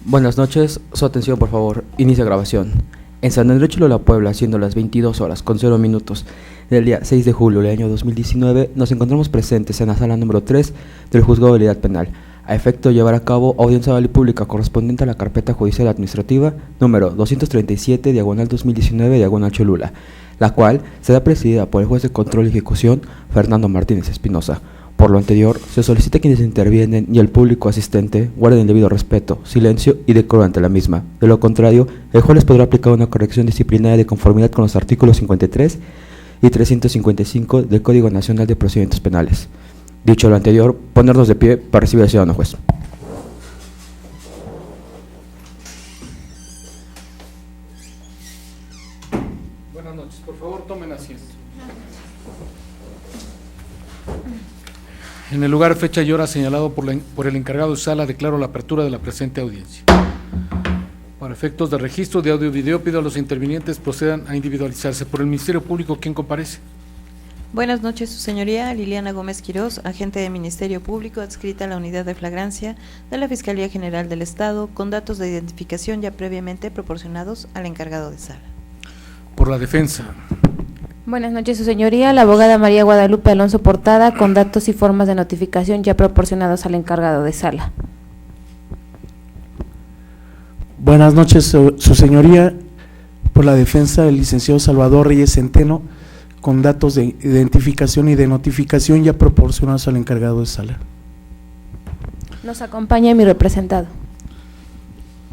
Buenas noches, su atención por favor, inicia grabación. En San Andrés Cholula, Puebla, siendo las 22 horas con 0 minutos del día 6 de julio del año 2019, nos encontramos presentes en la sala número 3 del Juzgado de Unidad Penal, a efecto de llevar a cabo audiencia oral y pública correspondiente a la carpeta judicial administrativa número 237, diagonal 2019, diagonal Cholula, la cual será presidida por el juez de control y ejecución, Fernando Martínez Espinosa. Por lo anterior, se solicita a quienes intervienen y el público asistente guarden el debido respeto, silencio y decoro ante la misma. De lo contrario, el juez les podrá aplicar una corrección disciplinaria de conformidad con los artículos 53 y 355 del Código Nacional de Procedimientos Penales. Dicho lo anterior, ponernos de pie para recibir al ciudadano juez. Buenas noches, por favor tomen asiento. En el lugar, fecha y hora señalado por el encargado de sala, declaro la apertura de la presente audiencia. Para efectos de registro de audio y video, pido a los intervinientes procedan a individualizarse. Por el Ministerio Público, ¿quién comparece? Buenas noches, su señoría. Liliana Gómez Quirós, agente del Ministerio Público, adscrita a la Unidad de Flagrancia de la Fiscalía General del Estado, con datos de identificación ya previamente proporcionados al encargado de sala. Por la defensa. Buenas noches, su señoría. La abogada María Guadalupe Alonso Portada, con datos y formas de notificación ya proporcionados al encargado de sala. Buenas noches, su señoría. Por la defensa, el licenciado Salvador Reyes Centeno, con datos de identificación y de notificación ya proporcionados al encargado de sala. Nos acompaña mi representado.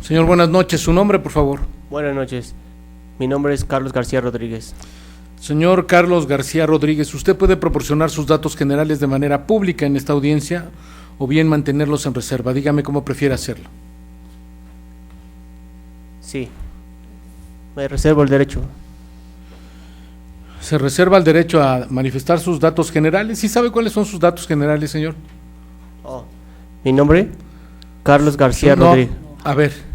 Señor, buenas noches. ¿Su nombre, por favor? Buenas noches. Mi nombre es Carlos García Rodríguez. Señor Carlos García Rodríguez, ¿usted puede proporcionar sus datos generales de manera pública en esta audiencia o bien mantenerlos en reserva? Dígame cómo prefiere hacerlo. Sí. Me reservo el derecho. ¿Se reserva el derecho a manifestar sus datos generales? ¿Sí sabe cuáles son sus datos generales, señor? Oh. ¿Mi nombre? Carlos García No, Rodríguez. a ver.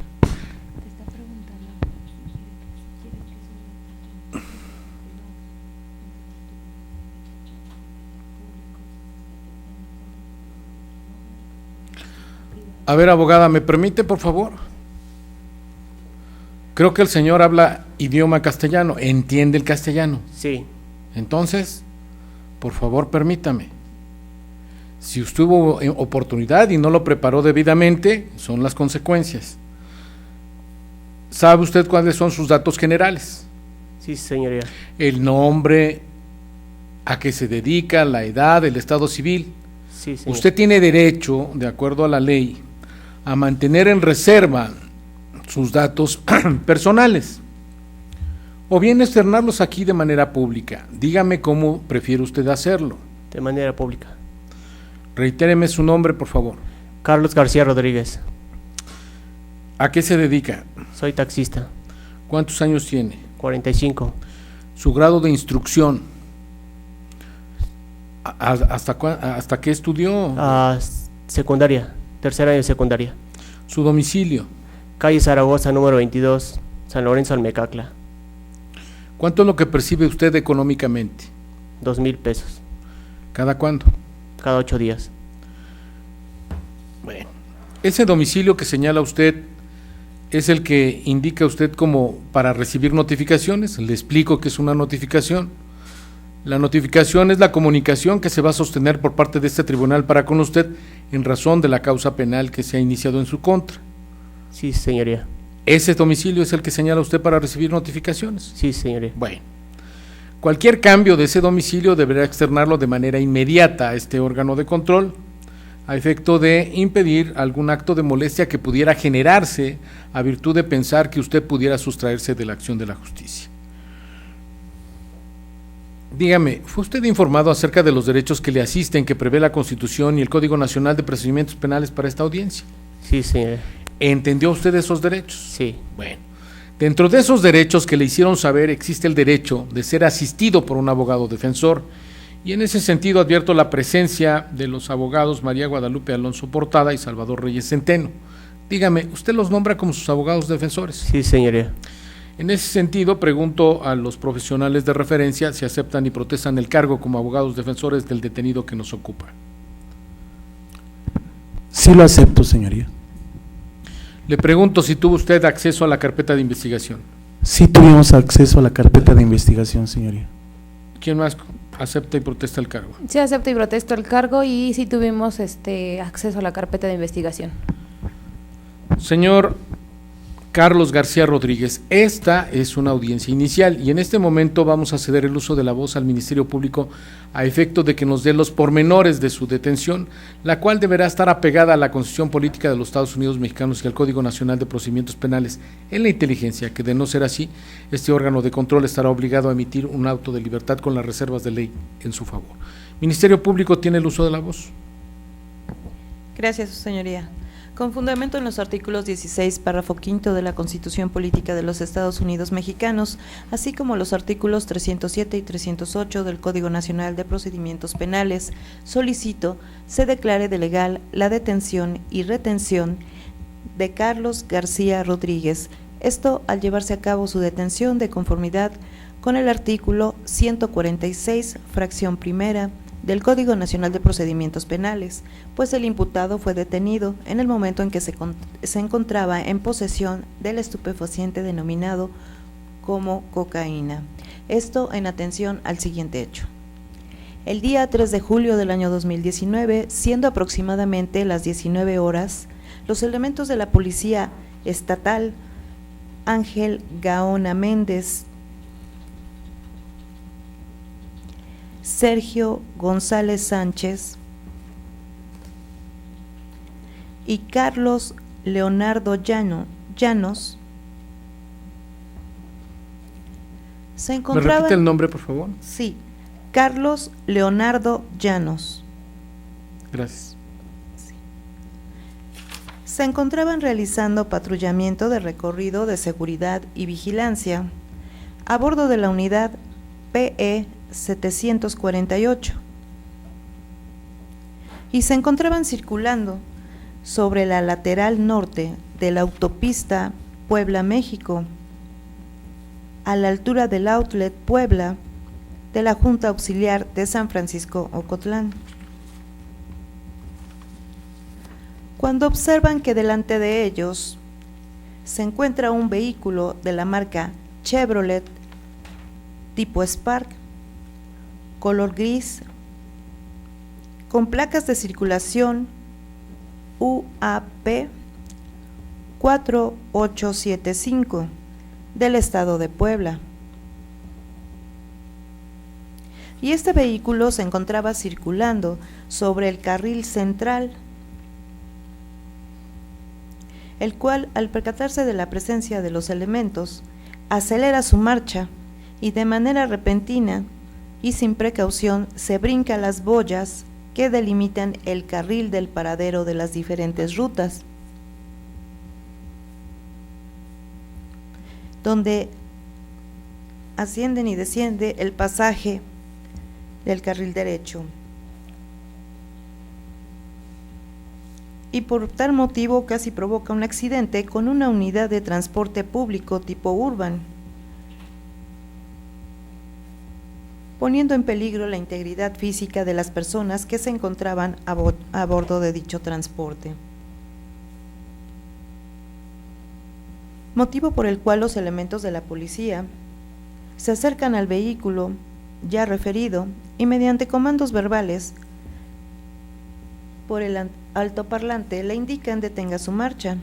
A ver, abogada, ¿me permite, por favor? Creo que el señor habla idioma castellano, entiende el castellano. Sí. Entonces, por favor, permítame. Si usted tuvo oportunidad y no lo preparó debidamente, son las consecuencias. ¿Sabe usted cuáles son sus datos generales? Sí, señoría. El nombre, a qué se dedica, la edad, el estado civil. Sí, señor. Usted tiene derecho, de acuerdo a la ley, a mantener en reserva sus datos personales o bien externarlos aquí de manera pública. Dígame cómo prefiere usted hacerlo. De manera pública. Reitéreme su nombre, por favor. Carlos García Rodríguez. ¿A qué se dedica? Soy taxista. ¿Cuántos años tiene? 45. Su grado de instrucción. ¿Hasta qué estudió? Secundaria. Tercer año de secundaria. Su domicilio. Calle Zaragoza, número 22, San Lorenzo, Almecacla. ¿Cuánto es lo que percibe usted económicamente? 2,000 pesos. ¿Cada cuándo? Cada 8 días. Bueno, ese domicilio que señala usted es el que indica usted como para recibir notificaciones. Le explico qué es una notificación. La notificación es la comunicación que se va a sostener por parte de este tribunal para con usted en razón de la causa penal que se ha iniciado en su contra. Sí, señoría. ¿Ese domicilio es el que señala usted para recibir notificaciones? Sí, señoría. Bueno, cualquier cambio de ese domicilio deberá externarlo de manera inmediata a este órgano de control, a efecto de impedir algún acto de molestia que pudiera generarse a virtud de pensar que usted pudiera sustraerse de la acción de la justicia. Dígame, ¿fue usted informado acerca de los derechos que le asisten, que prevé la Constitución y el Código Nacional de Procedimientos Penales para esta audiencia? Sí, señoría. ¿Entendió usted esos derechos? Sí. Bueno, dentro de esos derechos que le hicieron saber existe el derecho de ser asistido por un abogado defensor, y en ese sentido advierto la presencia de los abogados María Guadalupe Alonso Portada y Salvador Reyes Centeno. Dígame, ¿usted los nombra como sus abogados defensores? Sí, señoría. En ese sentido, pregunto a los profesionales de referencia si aceptan y protestan el cargo como abogados defensores del detenido que nos ocupa. Sí lo acepto, señoría. Le pregunto si tuvo usted acceso a la carpeta de investigación. Sí tuvimos acceso a la carpeta de investigación, señoría. ¿Quién más acepta y protesta el cargo? Sí, acepto y protesto el cargo y sí tuvimos acceso a la carpeta de investigación. Señor Carlos García Rodríguez, esta es una audiencia inicial y en este momento vamos a ceder el uso de la voz al Ministerio Público a efecto de que nos dé los pormenores de su detención, la cual deberá estar apegada a la Constitución Política de los Estados Unidos Mexicanos y al Código Nacional de Procedimientos Penales en la inteligencia, que de no ser así, este órgano de control estará obligado a emitir un auto de libertad con las reservas de ley en su favor. Ministerio Público tiene el uso de la voz. Gracias, su señoría. Con fundamento en los artículos 16, párrafo quinto de la Constitución Política de los Estados Unidos Mexicanos, así como los artículos 307 y 308 del Código Nacional de Procedimientos Penales, solicito se declare de legal la detención y retención de Carlos García Rodríguez, esto al llevarse a cabo su detención de conformidad con el artículo 146, fracción primera, del Código Nacional de Procedimientos Penales, pues el imputado fue detenido en el momento en que se encontraba en posesión del estupefaciente denominado como cocaína. Esto en atención al siguiente hecho. El día 3 de julio del año 2019, siendo aproximadamente las 19 horas, los elementos de la Policía Estatal Ángel Gaona Méndez, Sergio González Sánchez y Carlos Leonardo Llanos se encontraban… ¿Me repite el nombre, por favor? Sí, Carlos Leonardo Llanos. Gracias. Se encontraban realizando patrullamiento de recorrido de seguridad y vigilancia a bordo de la unidad PE 748 y se encontraban circulando sobre la lateral norte de la autopista Puebla-México, a la altura del outlet Puebla de la Junta Auxiliar de San Francisco Ocotlán, cuando observan que delante de ellos se encuentra un vehículo de la marca Chevrolet tipo Spark, color gris, con placas de circulación UAP 4875 del estado de Puebla. Y este vehículo se encontraba circulando sobre el carril central, el cual, al percatarse de la presencia de los elementos, acelera su marcha y de manera repentina y sin precaución se brinca las boyas que delimitan el carril del paradero de las diferentes rutas, donde ascienden y desciende el pasaje del carril derecho. Y por tal motivo casi provoca un accidente con una unidad de transporte público tipo Urban, poniendo en peligro la integridad física de las personas que se encontraban a bordo de dicho transporte. Motivo por el cual los elementos de la policía se acercan al vehículo ya referido y mediante comandos verbales por el altoparlante le indican detenga su marcha.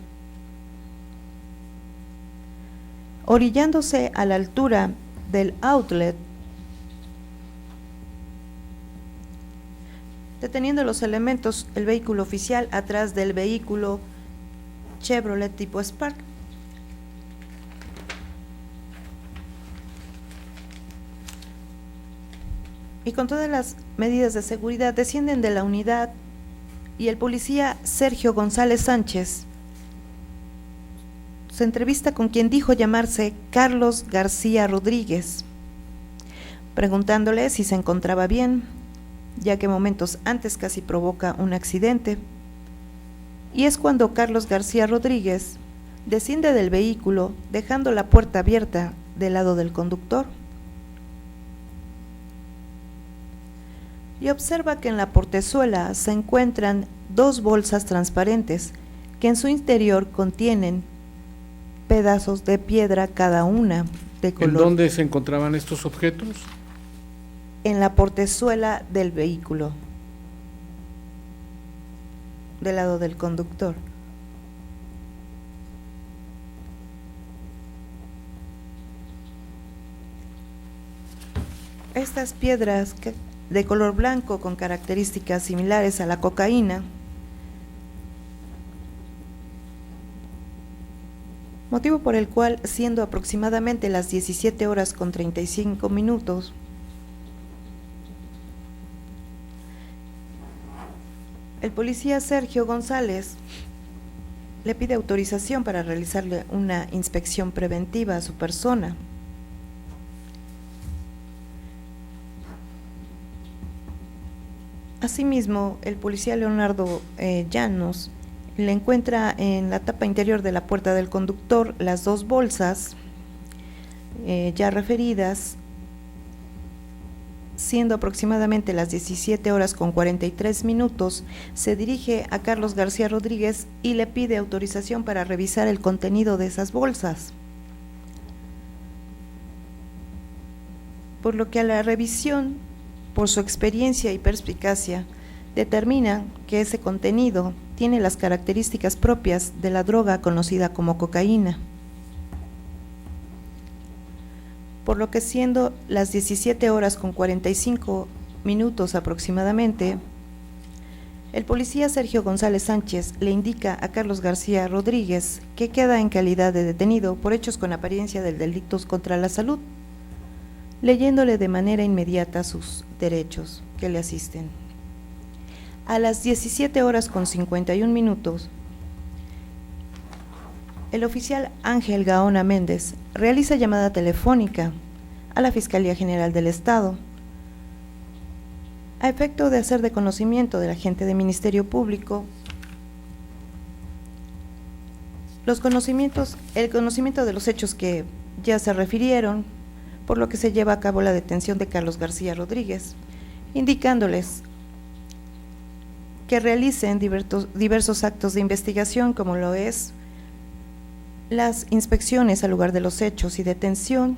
Orillándose a la altura del outlet, deteniendo los elementos el vehículo oficial atrás del vehículo Chevrolet tipo Spark. Y con todas las medidas de seguridad descienden de la unidad y el policía Sergio González Sánchez se entrevista con quien dijo llamarse Carlos García Rodríguez, preguntándole si se encontraba bien, ya que momentos antes casi provoca un accidente. Y es cuando Carlos García Rodríguez desciende del vehículo dejando la puerta abierta del lado del conductor y observa que en la portezuela se encuentran dos bolsas transparentes que en su interior contienen pedazos de piedra cada una de color. ¿En dónde se encontraban estos objetos? En la portezuela del vehículo, del lado del conductor. Estas piedras de color blanco con características similares a la cocaína, motivo por el cual, siendo aproximadamente las 17 horas con 35 minutos, el policía Sergio González le pide autorización para realizarle una inspección preventiva a su persona. Asimismo, el policía Leonardo Llanos le encuentra en la tapa interior de la puerta del conductor las dos bolsas ya referidas, siendo aproximadamente las 17 horas con 43 minutos, se dirige a Carlos García Rodríguez y le pide autorización para revisar el contenido de esas bolsas. Por lo que a la revisión, por su experiencia y perspicacia, determina que ese contenido tiene las características propias de la droga conocida como cocaína. Por lo que, siendo las 17 horas con 45 minutos aproximadamente, el policía Sergio González Sánchez le indica a Carlos García Rodríguez que queda en calidad de detenido por hechos con apariencia de delitos contra la salud, leyéndole de manera inmediata sus derechos que le asisten. A las 17 horas con 51 minutos, el oficial Ángel Gaona Méndez realiza llamada telefónica a la Fiscalía General del Estado a efecto de hacer de conocimiento del agente de Ministerio Público el conocimiento de los hechos que ya se refirieron, por lo que se lleva a cabo la detención de Carlos García Rodríguez, indicándoles que realicen diversos actos de investigación, como lo es las inspecciones al lugar de los hechos y detención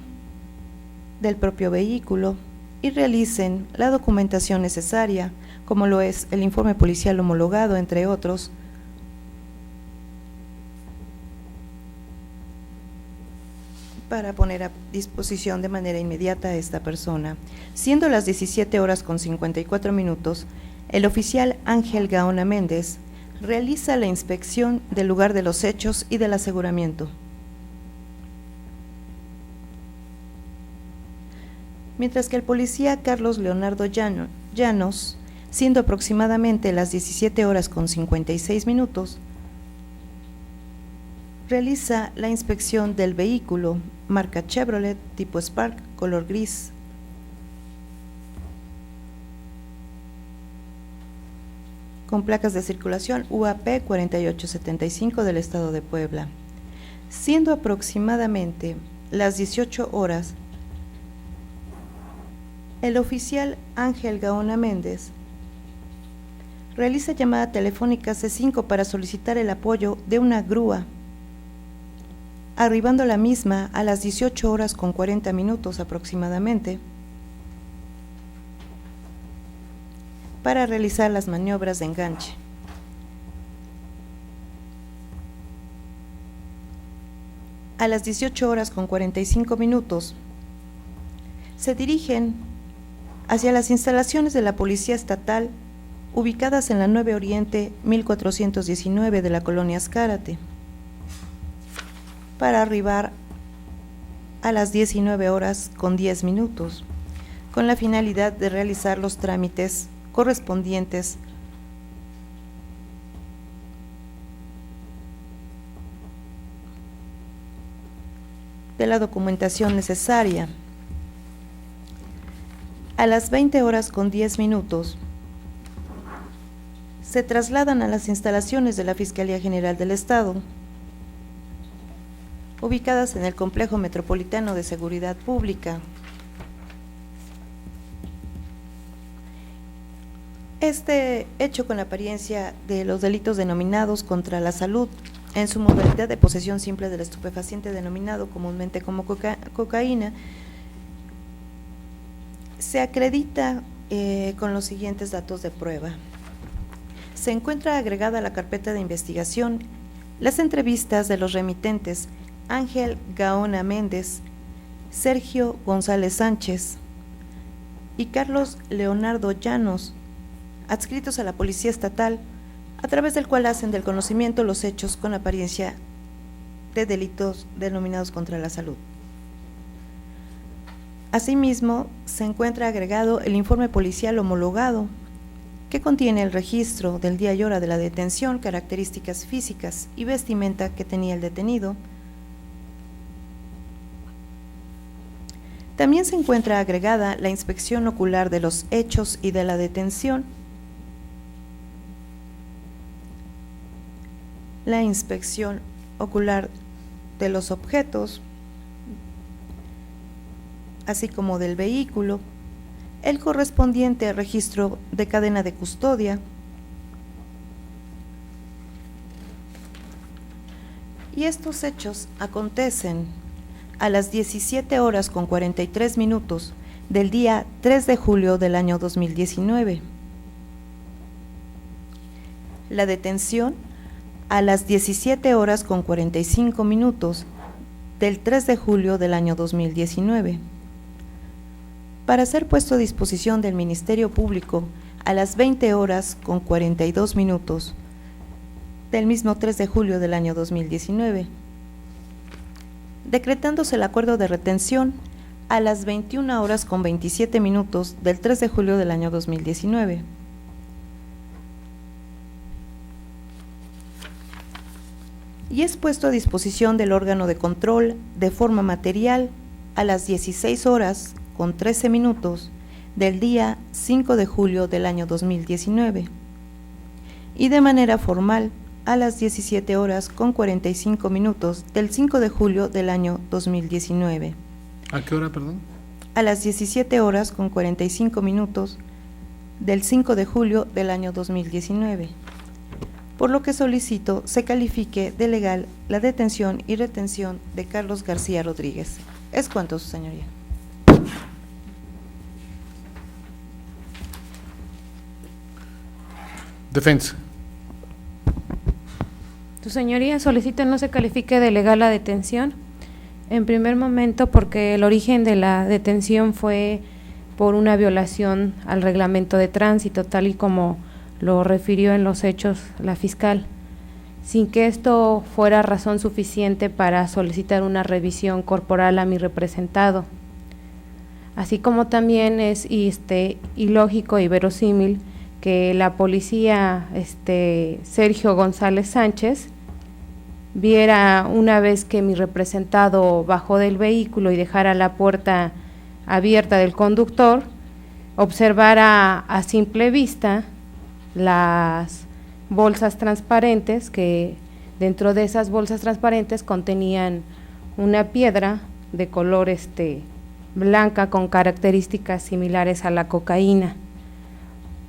del propio vehículo, y realicen la documentación necesaria, como lo es el informe policial homologado, entre otros, para poner a disposición de manera inmediata a esta persona. Siendo las 17 horas con 54 minutos, el oficial Ángel Gaona Méndez realiza la inspección del lugar de los hechos y del aseguramiento. Mientras que el policía Carlos Leonardo Llanos, siendo aproximadamente las 17 horas con 56 minutos, realiza la inspección del vehículo marca Chevrolet tipo Spark color gris, con placas de circulación UAP 4875 del estado de Puebla. Siendo aproximadamente las 18 horas, el oficial Ángel Gaona Méndez realiza llamada telefónica C5 para solicitar el apoyo de una grúa, arribando la misma a las 18 horas con 40 minutos aproximadamente, para realizar las maniobras de enganche. A las 18 horas con 45 minutos, se dirigen hacia las instalaciones de la Policía Estatal, ubicadas en la 9 Oriente 1419 de la colonia Azcárate, para arribar a las 19 horas con 10 minutos, con la finalidad de realizar los trámites correspondientes de la documentación necesaria. A las 20 horas con 10 minutos, se trasladan a las instalaciones de la Fiscalía General del Estado, ubicadas en el Complejo Metropolitano de Seguridad Pública. Este hecho con la apariencia de los delitos denominados contra la salud en su modalidad de posesión simple del estupefaciente denominado comúnmente como cocaína, se acredita con los siguientes datos de prueba. Se encuentra agregada a la carpeta de investigación las entrevistas de los remitentes Ángel Gaona Méndez, Sergio González Sánchez y Carlos Leonardo Llanos, adscritos a la Policía Estatal, a través del cual hacen del conocimiento los hechos con apariencia de delitos denominados contra la salud. Asimismo, se encuentra agregado el informe policial homologado, que contiene el registro del día y hora de la detención, características físicas y vestimenta que tenía el detenido. También se encuentra agregada la inspección ocular de los hechos y de la detención, la inspección ocular de los objetos, así como del vehículo, el correspondiente registro de cadena de custodia y estos hechos acontecen a las 17 horas con 43 minutos del día 3 de julio del año 2019. La detención a las 17 horas con 45 minutos del 3 de julio del año 2019. Para ser puesto a disposición del Ministerio Público a las 20 horas con 42 minutos del mismo 3 de julio del año 2019, decretándose el acuerdo de retención a las 21 horas con 27 minutos del 3 de julio del año 2019. Y es puesto a disposición del órgano de control de forma material a las 16 horas con 13 minutos del día 5 de julio del año 2019 y de manera formal a las 17 horas con 45 minutos del 5 de julio del año 2019. ¿A qué hora, perdón? A las 17 horas con 45 minutos del 5 de julio del año 2019. Por lo que solicito se califique de legal la detención y retención de Carlos García Rodríguez. Es cuanto, su señoría. Defensa. Su señoría, solicito no se califique de legal la detención. En primer momento, porque el origen de la detención fue por una violación al reglamento de tránsito, tal y como lo refirió en los hechos la fiscal, sin que esto fuera razón suficiente para solicitar una revisión corporal a mi representado. Así como también es ilógico y verosímil que la policía Sergio González Sánchez viera, una vez que mi representado bajó del vehículo y dejara la puerta abierta del conductor, observara a simple vista las bolsas transparentes, que dentro de esas bolsas transparentes contenían una piedra de color blanca con características similares a la cocaína.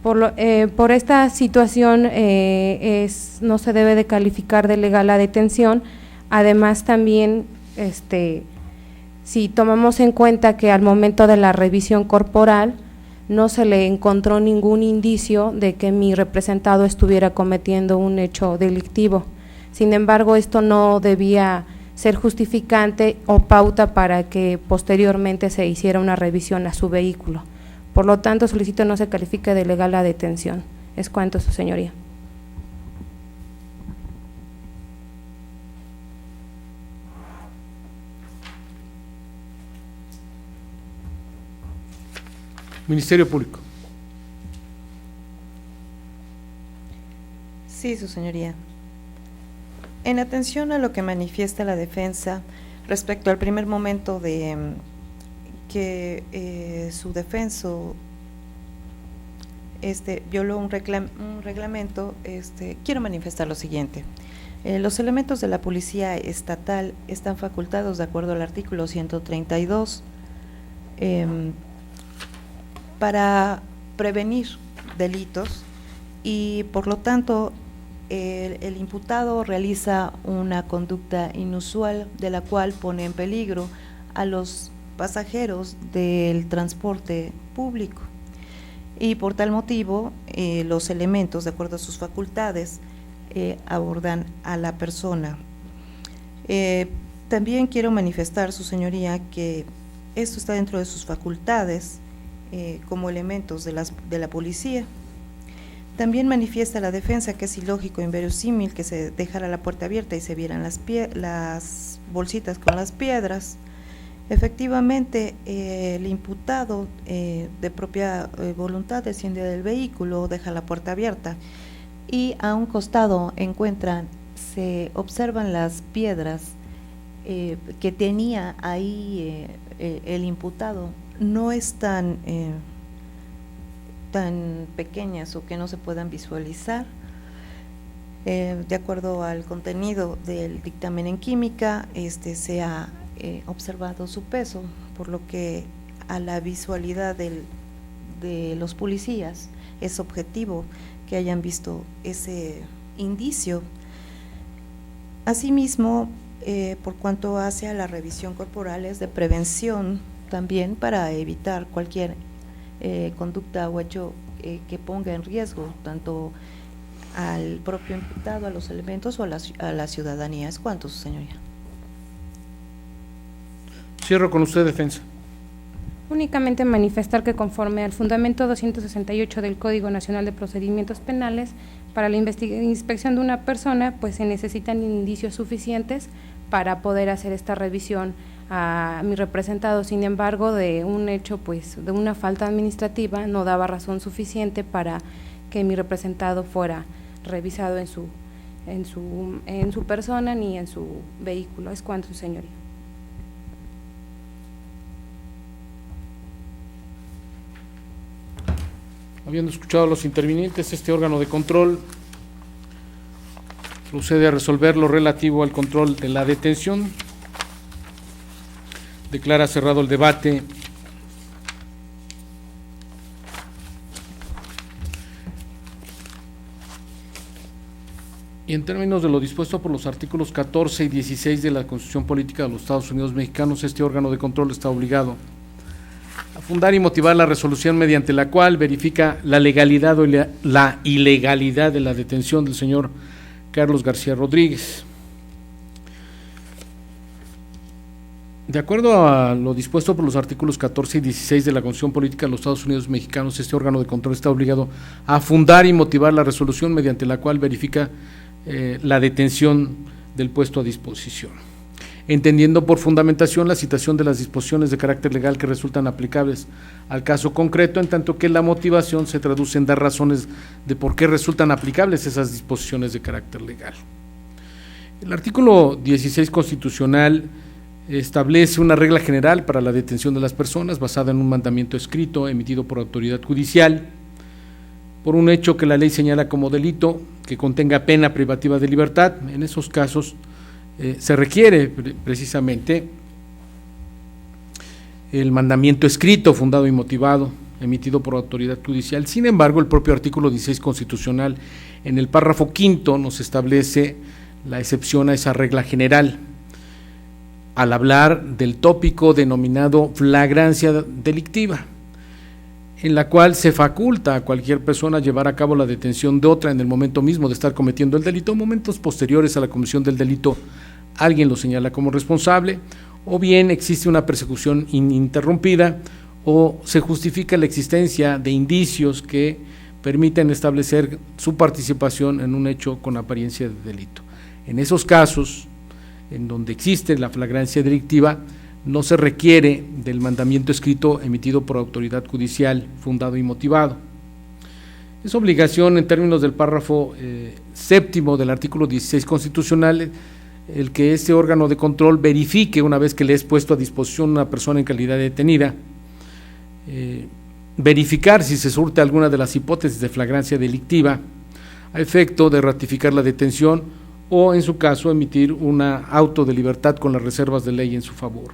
Por esta situación no se debe de calificar de legal la detención. Además también si tomamos en cuenta que al momento de la revisión corporal no se le encontró ningún indicio de que mi representado estuviera cometiendo un hecho delictivo. Sin embargo, esto no debía ser justificante o pauta para que posteriormente se hiciera una revisión a su vehículo. Por lo tanto, solicito no se califique de legal la detención. Es cuanto, su señoría. Ministerio Público. Sí, su señoría. En atención a lo que manifiesta la defensa respecto al primer momento de que su defenso violó un reglamento, quiero manifestar lo siguiente. Los elementos de la Policía Estatal están facultados de acuerdo al artículo 132 para prevenir delitos y por lo tanto el imputado realiza una conducta inusual de la cual pone en peligro a los pasajeros del transporte público, y por tal motivo los elementos, de acuerdo a sus facultades, abordan a la persona. También quiero manifestar, su señoría, que esto está dentro de sus facultades como elementos de la policía. También manifiesta la defensa que es ilógico e inverosímil que se dejara la puerta abierta y se vieran las bolsitas con las piedras. Efectivamente, el imputado de propia voluntad desciende del vehículo, deja la puerta abierta y a un costado se observan las piedras que tenía ahí el imputado. No están tan pequeñas o que no se puedan visualizar. De acuerdo al contenido del dictamen en química, se ha observado su peso, por lo que a la visualidad de los policías es objetivo que hayan visto ese indicio. Asimismo, por cuanto hace a la revisión corporal, es de prevención también para evitar cualquier conducta o hecho que ponga en riesgo tanto al propio imputado, a los elementos o a la ciudadanía. ¿Es cuánto, su señoría? Cierro con usted, defensa. Únicamente manifestar que conforme al fundamento 268 del Código Nacional de Procedimientos Penales, para la inspección de una persona, pues se necesitan indicios suficientes para poder hacer esta revisión a mi representado. Sin embargo, de un hecho, pues de una falta administrativa, no daba razón suficiente para que mi representado fuera revisado en su persona ni en su vehículo. Es cuanto, señoría. Habiendo escuchado a los intervinientes, este órgano de control procede a resolver lo relativo al control de la detención. Declara cerrado el debate. Y en términos de lo dispuesto por los artículos 14 y 16 de la Constitución Política de los Estados Unidos Mexicanos, este órgano de control está obligado a fundar y motivar la resolución mediante la cual verifica la legalidad o la ilegalidad de la detención del señor Carlos García Rodríguez. De acuerdo a lo dispuesto por los artículos 14 y 16 de la Constitución Política de los Estados Unidos Mexicanos, este órgano de control está obligado a fundar y motivar la resolución mediante la cual verifica la detención del puesto a disposición, entendiendo por fundamentación la citación de las disposiciones de carácter legal que resultan aplicables al caso concreto, en tanto que la motivación se traduce en dar razones de por qué resultan aplicables esas disposiciones de carácter legal. El artículo 16 constitucional establece una regla general para la detención de las personas basada en un mandamiento escrito emitido por autoridad judicial por un hecho que la ley señala como delito que contenga pena privativa de libertad. En esos casos se requiere precisamente el mandamiento escrito, fundado y motivado, emitido por autoridad judicial. Sin embargo, el propio artículo 16 constitucional, en el párrafo quinto, nos establece la excepción a esa regla general, al hablar del tópico denominado flagrancia delictiva, en la cual se faculta a cualquier persona llevar a cabo la detención de otra en el momento mismo de estar cometiendo el delito, momentos posteriores a la comisión del delito, alguien lo señala como responsable, o bien existe una persecución ininterrumpida, o se justifica la existencia de indicios que permiten establecer su participación en un hecho con apariencia de delito. En esos casos, en donde existe la flagrancia delictiva, no se requiere del mandamiento escrito emitido por autoridad judicial, fundado y motivado. Es obligación, en términos del párrafo séptimo del artículo 16 constitucional, el que este órgano de control verifique, una vez que le es puesto a disposición una persona en calidad de detenida, verificar si se surte alguna de las hipótesis de flagrancia delictiva a efecto de ratificar la detención o, en su caso, emitir una auto de libertad con las reservas de ley en su favor.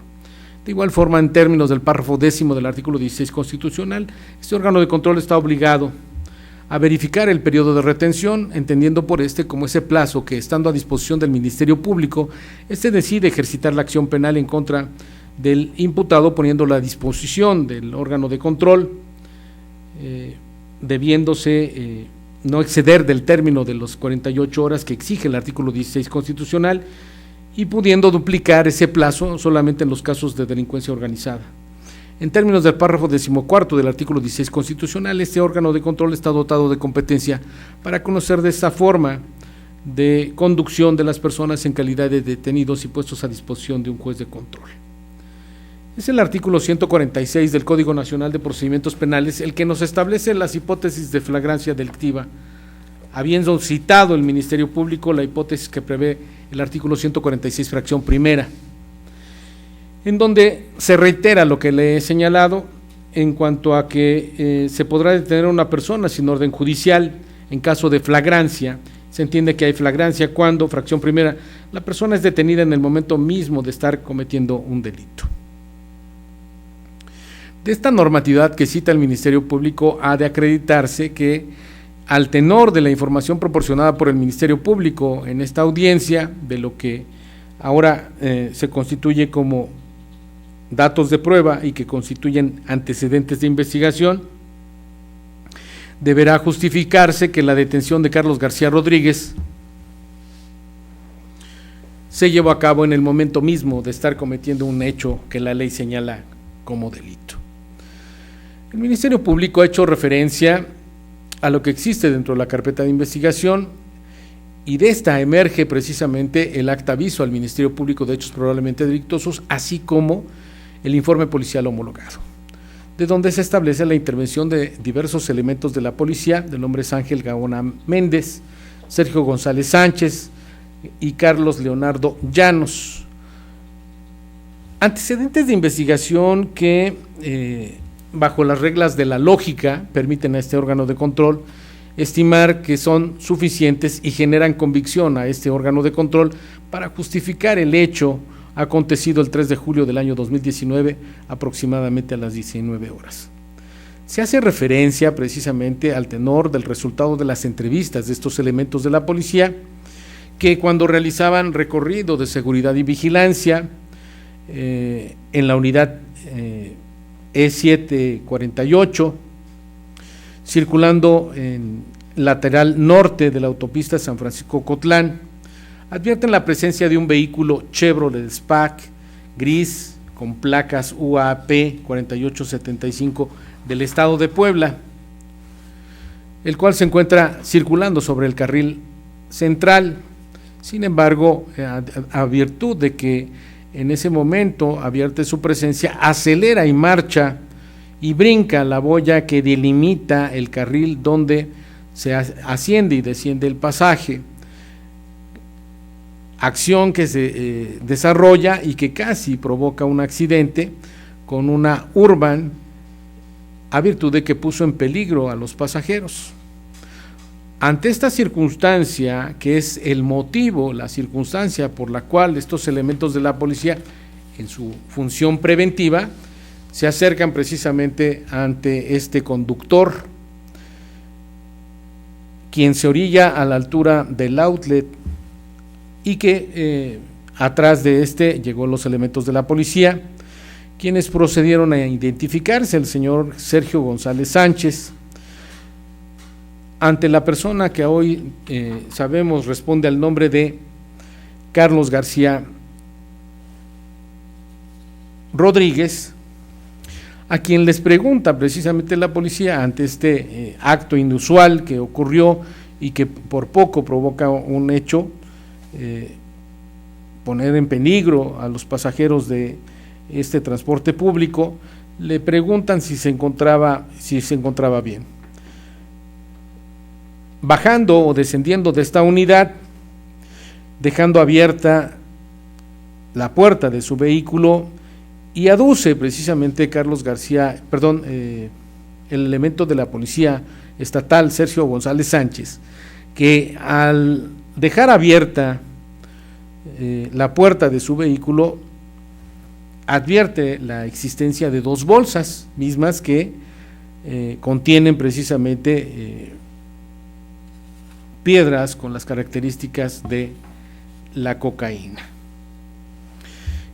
De igual forma, en términos del párrafo décimo del artículo 16 constitucional, este órgano de control está obligado a verificar el periodo de retención, entendiendo por este como ese plazo que, estando a disposición del Ministerio Público, decide ejercitar la acción penal en contra del imputado, poniéndolo a disposición del órgano de control, debiéndose no exceder del término de las 48 horas que exige el artículo 16 constitucional, y pudiendo duplicar ese plazo solamente en los casos de delincuencia organizada. En términos del párrafo 14 del artículo 16 constitucional, este órgano de control está dotado de competencia para conocer de esta forma de conducción de las personas en calidad de detenidos y puestos a disposición de un juez de control. Es el artículo 146 del Código Nacional de Procedimientos Penales el que nos establece las hipótesis de flagrancia delictiva, habiendo citado el Ministerio Público la hipótesis que prevé el artículo 146, fracción primera, en donde se reitera lo que le he señalado en cuanto a que se podrá detener a una persona sin orden judicial en caso de flagrancia. Se entiende que hay flagrancia cuando, fracción primera, la persona es detenida en el momento mismo de estar cometiendo un delito. De esta normatividad que cita el Ministerio Público ha de acreditarse que, al tenor de la información proporcionada por el Ministerio Público en esta audiencia, de lo que ahora se constituye como datos de prueba y que constituyen antecedentes de investigación, deberá justificarse que la detención de Carlos García Rodríguez se llevó a cabo en el momento mismo de estar cometiendo un hecho que la ley señala como delito. El Ministerio Público ha hecho referencia a lo que existe dentro de la carpeta de investigación, y de esta emerge precisamente el acta aviso al Ministerio Público de hechos probablemente delictuosos, así como el informe policial homologado, de donde se establece la intervención de diversos elementos de la policía, de nombres Ángel Gaona Méndez, Sergio González Sánchez y Carlos Leonardo Llanos. Antecedentes de investigación que, bajo las reglas de la lógica, permiten a este órgano de control estimar que son suficientes y generan convicción a este órgano de control para justificar el hecho acontecido el 3 de julio del año 2019, aproximadamente a las 19 horas. Se hace referencia precisamente al tenor del resultado de las entrevistas de estos elementos de la policía, que cuando realizaban recorrido de seguridad y vigilancia en la unidad E748, circulando en lateral norte de la autopista San Francisco-Cotlán, advierten la presencia de un vehículo Chevrolet Spark gris con placas UAP 4875 del estado de Puebla, el cual se encuentra circulando sobre el carril central. Sin embargo, a virtud de que en ese momento advierte su presencia, acelera y marcha y brinca la boya que delimita el carril donde se asciende y desciende el pasaje, acción que se desarrolla y que casi provoca un accidente con una Urban, a virtud de que puso en peligro a los pasajeros. Ante esta circunstancia, que es el motivo, la circunstancia por la cual estos elementos de la policía, en su función preventiva, se acercan precisamente ante este conductor, quien se orilla a la altura del outlet y que atrás de este llegó los elementos de la policía, quienes procedieron a identificarse el señor Sergio González Sánchez, ante la persona que hoy sabemos responde al nombre de Carlos García Rodríguez, a quien les pregunta precisamente la policía ante este acto inusual que ocurrió y que por poco provoca un hecho, poner en peligro a los pasajeros de este transporte público. Le preguntan si se encontraba bien. Bajando o descendiendo de esta unidad, dejando abierta la puerta de su vehículo, y aduce precisamente el elemento de la policía estatal, Sergio González Sánchez, que al dejar abierta la puerta de su vehículo, advierte la existencia de dos bolsas mismas que contienen precisamente piedras con las características de la cocaína.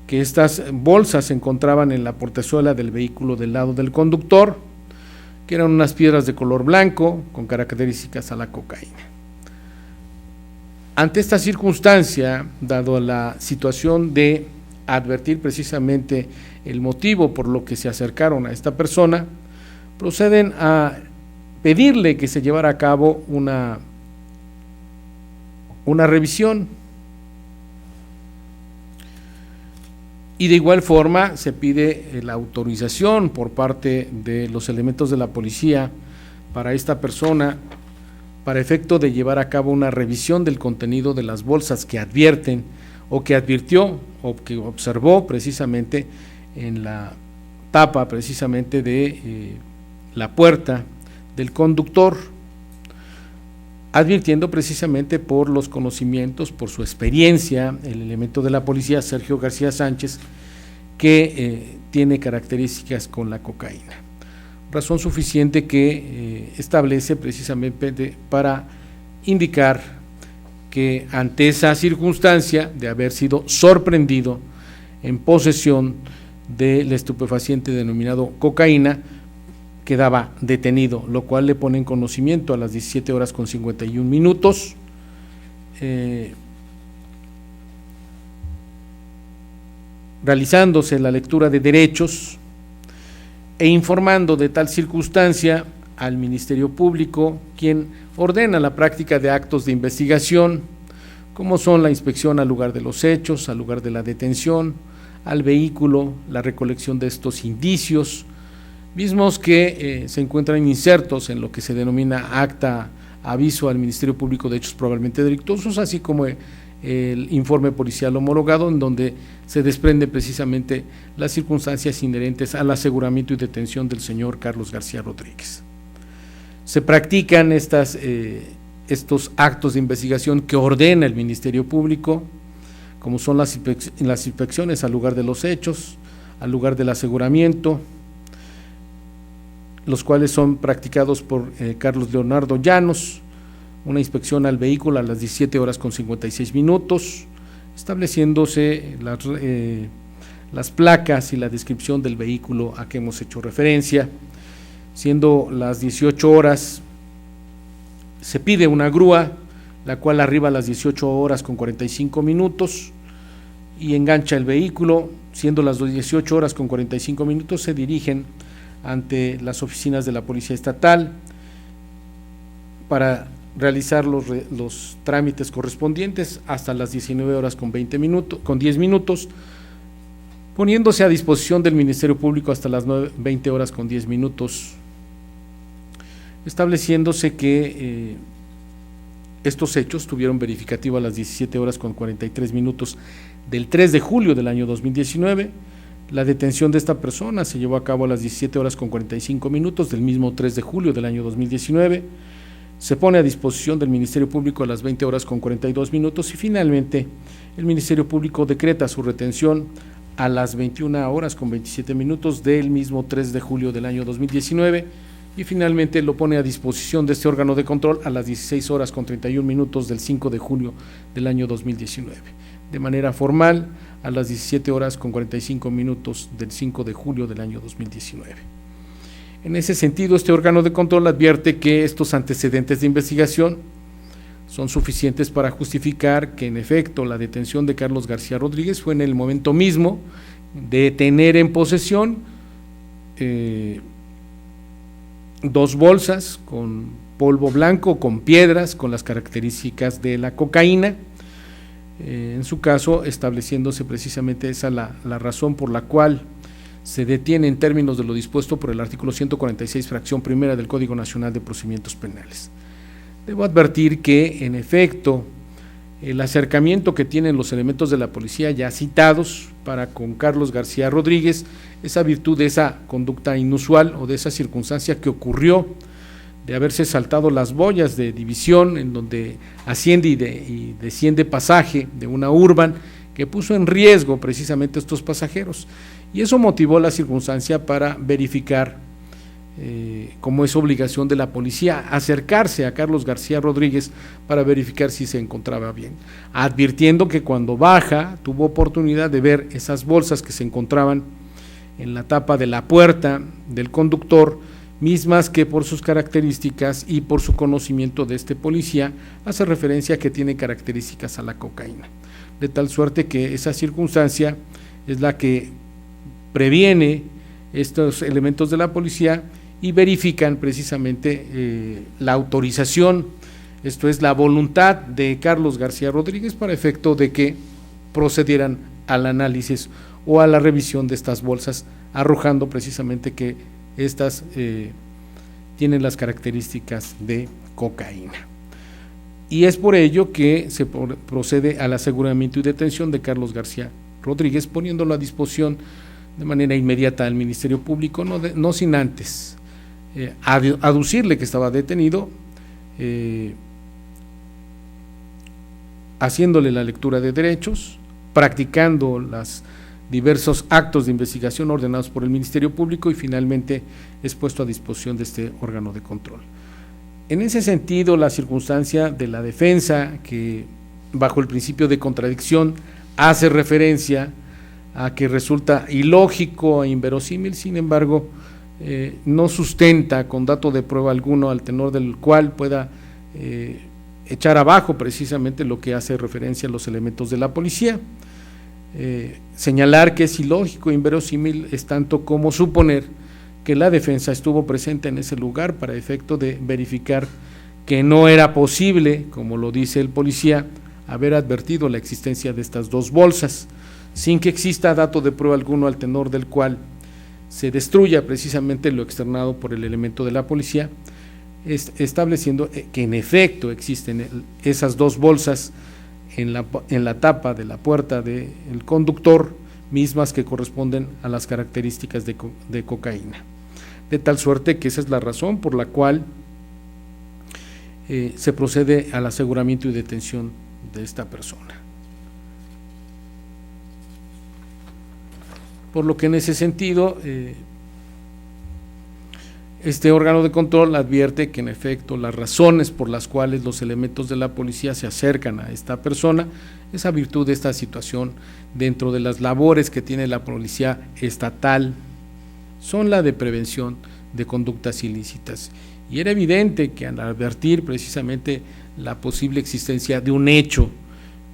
Que estas bolsas se encontraban en la portezuela del vehículo del lado del conductor, que eran unas piedras de color blanco con características a la cocaína. Ante esta circunstancia, dado la situación de advertir precisamente el motivo por lo que se acercaron a esta persona, proceden a pedirle que se llevara a cabo una revisión. Y de igual forma se pide la autorización por parte de los elementos de la policía para esta persona, para efecto de llevar a cabo una revisión del contenido de las bolsas que advierten o que advirtió o que observó precisamente en la tapa precisamente de la puerta del conductor, advirtiendo precisamente por los conocimientos, por su experiencia, el elemento de la policía, Sergio García Sánchez, que tiene características con la cocaína. Razón suficiente que establece precisamente para indicar que ante esa circunstancia de haber sido sorprendido en posesión del estupefaciente denominado cocaína, quedaba detenido, lo cual le pone en conocimiento a las 17 horas con 51 minutos, realizándose la lectura de derechos e informando de tal circunstancia al Ministerio Público, quien ordena la práctica de actos de investigación, como son la inspección al lugar de los hechos, al lugar de la detención, al vehículo, la recolección de estos indicios, mismos que se encuentran insertos en lo que se denomina acta aviso al Ministerio Público de hechos probablemente delictuosos, así como el informe policial homologado, en donde se desprende precisamente las circunstancias inherentes al aseguramiento y detención del señor Carlos García Rodríguez. Se practican estos actos de investigación que ordena el Ministerio Público, como son las inspecciones al lugar de los hechos, al lugar del aseguramiento, los cuales son practicados por Carlos Leonardo Llanos, una inspección al vehículo a las 17 horas con 56 minutos, estableciéndose las placas y la descripción del vehículo a que hemos hecho referencia. Siendo las 18 horas, se pide una grúa, la cual arriba a las 18 horas con 45 minutos y engancha el vehículo. Siendo las 18 horas con 45 minutos, se dirigen ante las oficinas de la Policía Estatal para realizar los trámites correspondientes hasta las 19 horas con 10 minutos, poniéndose a disposición del Ministerio Público hasta las 20 horas con 10 minutos, estableciéndose que estos hechos tuvieron verificativo a las 17 horas con 43 minutos del 3 de julio del año 2019. La detención de esta persona se llevó a cabo a las 17 horas con 45 minutos del mismo 3 de julio del año 2019. Se pone a disposición del Ministerio Público a las 20 horas con 42 minutos y finalmente el Ministerio Público decreta su retención a las 21 horas con 27 minutos del mismo 3 de julio del año 2019 y finalmente lo pone a disposición de este órgano de control a las 16 horas con 31 minutos del 5 de julio del año 2019. De manera formal, a las 17 horas con 45 minutos del 5 de julio del año 2019. En ese sentido, este órgano de control advierte que estos antecedentes de investigación son suficientes para justificar que en efecto la detención de Carlos García Rodríguez fue en el momento mismo de tener en posesión 2 bolsas con polvo blanco, con piedras, con las características de la cocaína. En su caso, estableciéndose precisamente esa la razón por la cual se detiene en términos de lo dispuesto por el artículo 146, fracción primera del Código Nacional de Procedimientos Penales. Debo advertir que, en efecto, el acercamiento que tienen los elementos de la policía ya citados para con Carlos García Rodríguez es a virtud de esa conducta inusual o de esa circunstancia que ocurrió de haberse saltado las boyas de división en donde asciende y desciende pasaje de una urban que puso en riesgo precisamente a estos pasajeros, y eso motivó la circunstancia para verificar como es obligación de la policía, acercarse a Carlos García Rodríguez para verificar si se encontraba bien, advirtiendo que cuando baja tuvo oportunidad de ver esas bolsas que se encontraban en la tapa de la puerta del conductor, mismas que por sus características y por su conocimiento de este policía hace referencia a que tiene características a la cocaína, de tal suerte que esa circunstancia es la que previene estos elementos de la policía y verifican precisamente la autorización, esto es la voluntad de Carlos García Rodríguez para efecto de que procedieran al análisis o a la revisión de estas bolsas, arrojando precisamente que estas tienen las características de cocaína. Y es por ello que se procede al aseguramiento y detención de Carlos García Rodríguez, poniéndolo a disposición de manera inmediata al Ministerio Público, no sin antes aducirle que estaba detenido, haciéndole la lectura de derechos, practicando los diversos actos de investigación ordenados por el Ministerio Público y finalmente es puesto a disposición de este órgano de control. En ese sentido, la circunstancia de la defensa, que bajo el principio de contradicción hace referencia a que resulta ilógico e inverosímil, sin embargo, no sustenta con dato de prueba alguno al tenor del cual pueda echar abajo precisamente lo que hace referencia a los elementos de la policía. Señalar que es ilógico e inverosímil es tanto como suponer que la defensa estuvo presente en ese lugar para efecto de verificar que no era posible, como lo dice el policía, haber advertido la existencia de estas dos bolsas, sin que exista dato de prueba alguno al tenor del cual se destruya precisamente lo externado por el elemento de la policía, estableciendo que en efecto existen esas dos bolsas en la tapa de la puerta del conductor, mismas que corresponden a las características de cocaína. De tal suerte que esa es la razón por la cual se procede al aseguramiento y detención de esta persona. Por lo que en ese sentido, este órgano de control advierte que en efecto las razones por las cuales los elementos de la policía se acercan a esta persona es a virtud de esta situación dentro de las labores que tiene la policía estatal, son la de prevención de conductas ilícitas. Y era evidente que al advertir precisamente la posible existencia de un hecho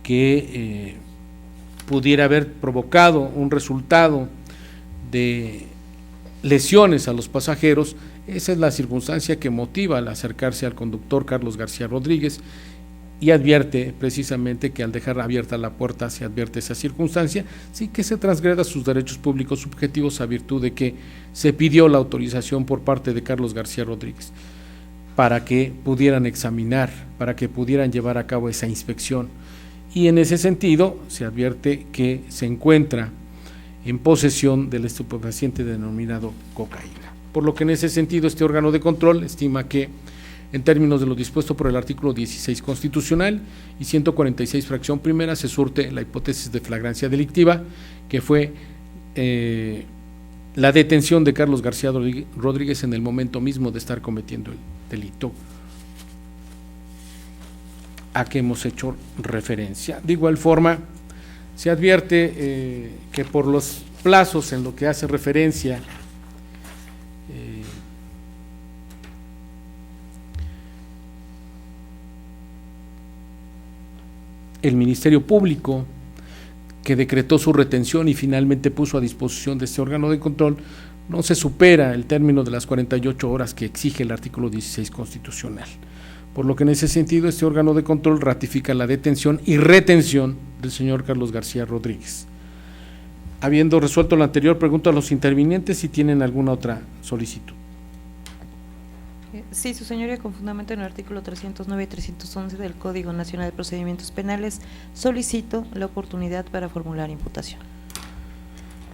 que pudiera haber provocado un resultado de lesiones a los pasajeros, esa es la circunstancia que motiva al acercarse al conductor Carlos García Rodríguez y advierte precisamente que al dejar abierta la puerta se advierte esa circunstancia, sí que se transgreda sus derechos públicos subjetivos a virtud de que se pidió la autorización por parte de Carlos García Rodríguez para que pudieran examinar, para que pudieran llevar a cabo esa inspección. Y en ese sentido se advierte que se encuentra en posesión del estupefaciente denominado cocaína. Por lo que en ese sentido este órgano de control estima que en términos de lo dispuesto por el artículo 16 constitucional y 146 fracción primera se surte la hipótesis de flagrancia delictiva, que fue la detención de Carlos García Rodríguez en el momento mismo de estar cometiendo el delito a que hemos hecho referencia. De igual forma, se advierte que por los plazos en lo que hace referencia el Ministerio Público, que decretó su retención y finalmente puso a disposición de este órgano de control, no se supera el término de las 48 horas que exige el artículo 16 constitucional. Por lo que en ese sentido este órgano de control ratifica la detención y retención del señor Carlos García Rodríguez. Habiendo resuelto lo anterior, pregunto a los intervinientes si tienen alguna otra solicitud. Sí, su señoría, con fundamento en el artículo 309 y 311 del Código Nacional de Procedimientos Penales, solicito la oportunidad para formular imputación.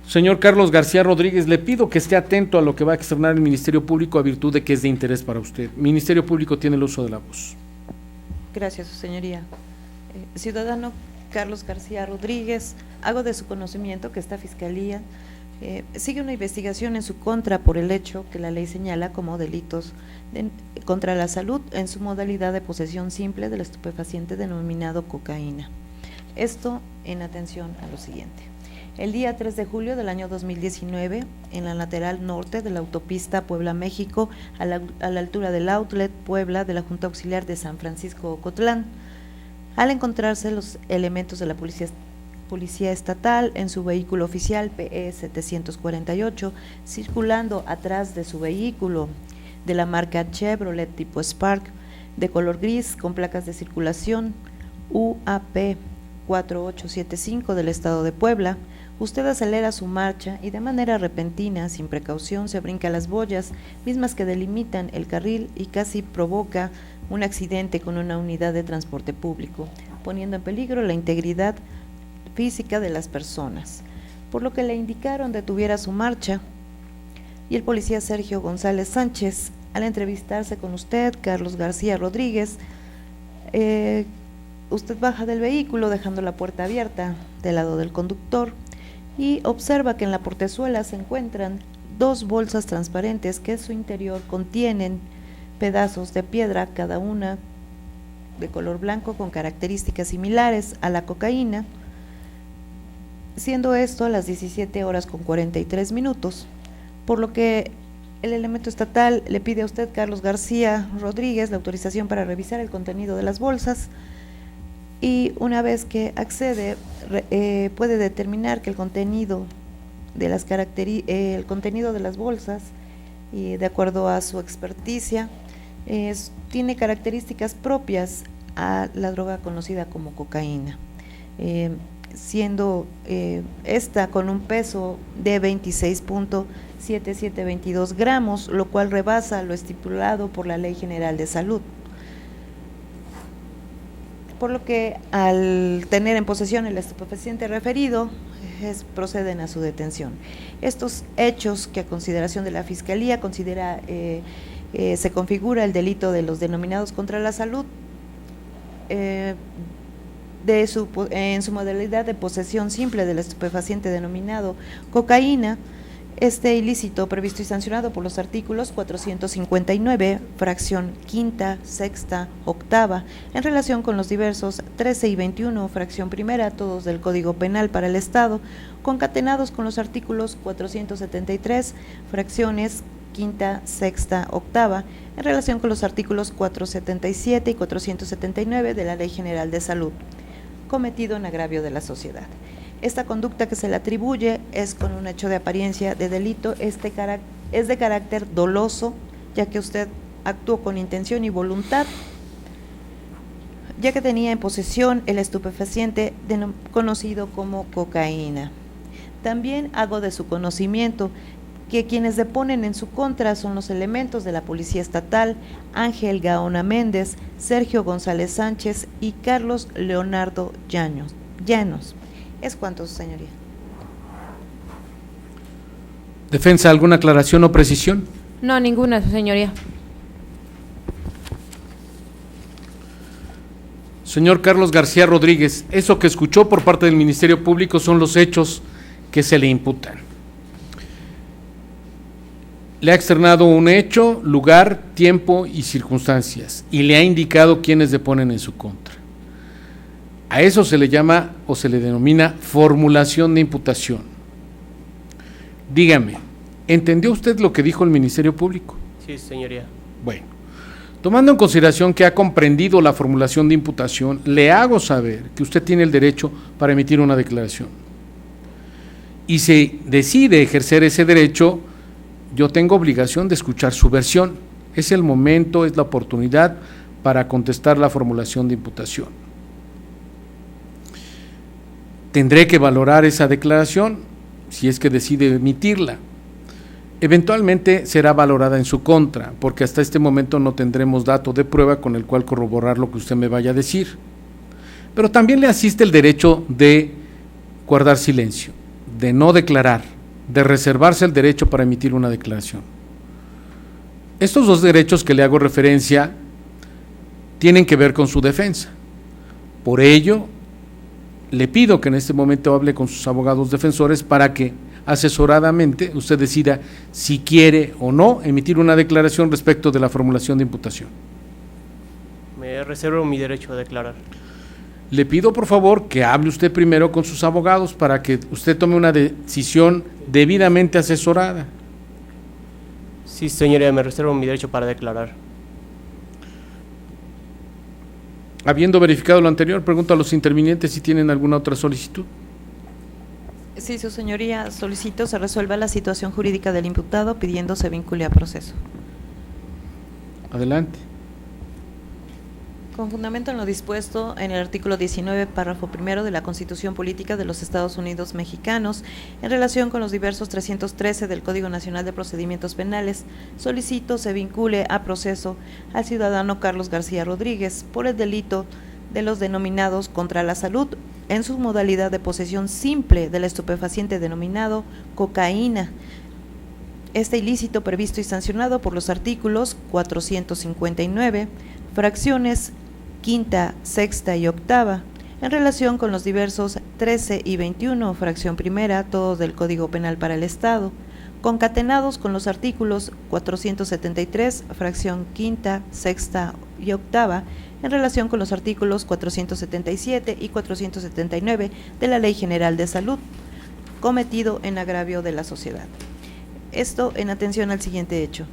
Señor Carlos García Rodríguez, le pido que esté atento a lo que va a externar el Ministerio Público a virtud de que es de interés para usted. Ministerio Público tiene el uso de la voz. Gracias, su señoría. Ciudadano Carlos García Rodríguez, hago de su conocimiento que esta Fiscalía Sigue una investigación en su contra por el hecho que la ley señala como delitos contra la salud en su modalidad de posesión simple del estupefaciente denominado cocaína. Esto en atención a lo siguiente. El día 3 de julio del año 2019, en la lateral norte de la autopista Puebla-México, a la altura del outlet Puebla de la Junta Auxiliar de San Francisco Ocotlán, al encontrarse los elementos de la Policía Estatal en su vehículo oficial PE 748, circulando atrás de su vehículo de la marca Chevrolet tipo Spark, de color gris con placas de circulación UAP 4875 del estado de Puebla, usted acelera su marcha y de manera repentina, sin precaución, se brinca las boyas, mismas que delimitan el carril y casi provoca un accidente con una unidad de transporte público, poniendo en peligro la integridad física de las personas, por lo que le indicaron detuviera su marcha, y el policía Sergio González Sánchez, al entrevistarse con usted, Carlos García Rodríguez, usted baja del vehículo dejando la puerta abierta del lado del conductor y observa que en la portezuela se encuentran 2 bolsas transparentes que en su interior contienen pedazos de piedra, cada una de color blanco con características similares a la cocaína, siendo esto a las 17:43, por lo que el elemento estatal le pide a usted, Carlos García Rodríguez, la autorización para revisar el contenido de las bolsas, y una vez que accede puede determinar que el contenido de las bolsas, y de acuerdo a su experticia, tiene características propias a la droga conocida como cocaína, siendo esta con un peso de 26.7722 gramos, lo cual rebasa lo estipulado por la Ley General de Salud. Por lo que al tener en posesión el estupefaciente referido, proceden a su detención. Estos hechos que a consideración de la Fiscalía considera se configura el delito de los denominados contra la salud, en su modalidad de posesión simple del estupefaciente denominado cocaína. Este ilícito previsto y sancionado por los artículos 459, fracción quinta, sexta, octava, en relación con los diversos 13 y 21, fracción primera, todos del Código Penal para el Estado, concatenados con los artículos 473, fracciones quinta, sexta, octava, en relación con los artículos 477 y 479 de la Ley General de Salud, cometido en agravio de la sociedad. Esta conducta que se le atribuye es con un hecho de apariencia de delito, es de carácter doloso, ya que usted actuó con intención y voluntad, ya que tenía en posesión el estupefaciente conocido como cocaína. También hago de su conocimiento que quienes deponen en su contra son los elementos de la Policía Estatal, Ángel Gaona Méndez, Sergio González Sánchez y Carlos Leonardo Llanos. Es cuanto, su señoría. ¿Defensa, alguna aclaración o precisión? No, ninguna, su señoría. Señor Carlos García Rodríguez, eso que escuchó por parte del Ministerio Público son los hechos que se le imputan. Le ha externado un hecho, lugar, tiempo y circunstancias, y le ha indicado quiénes deponen en su contra. A eso se le llama o se le denomina formulación de imputación. Dígame, ¿entendió usted lo que dijo el Ministerio Público? Sí, señoría. Bueno, tomando en consideración que ha comprendido la formulación de imputación, le hago saber que usted tiene el derecho para emitir una declaración. Y si decide ejercer ese derecho, yo tengo obligación de escuchar su versión. Es el momento, es la oportunidad para contestar la formulación de imputación. Tendré que valorar esa declaración si es que decide emitirla. Eventualmente será valorada en su contra, porque hasta este momento no tendremos dato de prueba con el cual corroborar lo que usted me vaya a decir. Pero también le asiste el derecho de guardar silencio, de no declarar, de reservarse el derecho para emitir una declaración. Estos dos derechos que le hago referencia tienen que ver con su defensa. Por ello, le pido que en este momento hable con sus abogados defensores para que asesoradamente usted decida si quiere o no emitir una declaración respecto de la formulación de imputación. Me reservo mi derecho a declarar. Le pido por favor que hable usted primero con sus abogados para que usted tome una decisión debidamente asesorada. Sí, señoría, me reservo mi derecho para declarar. Habiendo verificado lo anterior, pregunto a los intervinientes si tienen alguna otra solicitud. Sí, su señoría, solicito se resuelva la situación jurídica del imputado pidiendo se vincule a proceso. Adelante. Con fundamento en lo dispuesto en el artículo 19, párrafo primero de la Constitución Política de los Estados Unidos Mexicanos, en relación con los diversos 313 del Código Nacional de Procedimientos Penales, solicito se vincule a proceso al ciudadano Carlos García Rodríguez por el delito de los denominados contra la salud, en su modalidad de posesión simple del estupefaciente denominado cocaína. Este ilícito previsto y sancionado por los artículos 459, fracciones quinta, sexta y octava, en relación con los diversos 13 y 21, fracción primera, todos del Código Penal para el Estado, concatenados con los artículos 473, fracción quinta, sexta y octava, en relación con los artículos 477 y 479 de la Ley General de Salud, cometido en agravio de la sociedad. Esto en atención al siguiente hecho.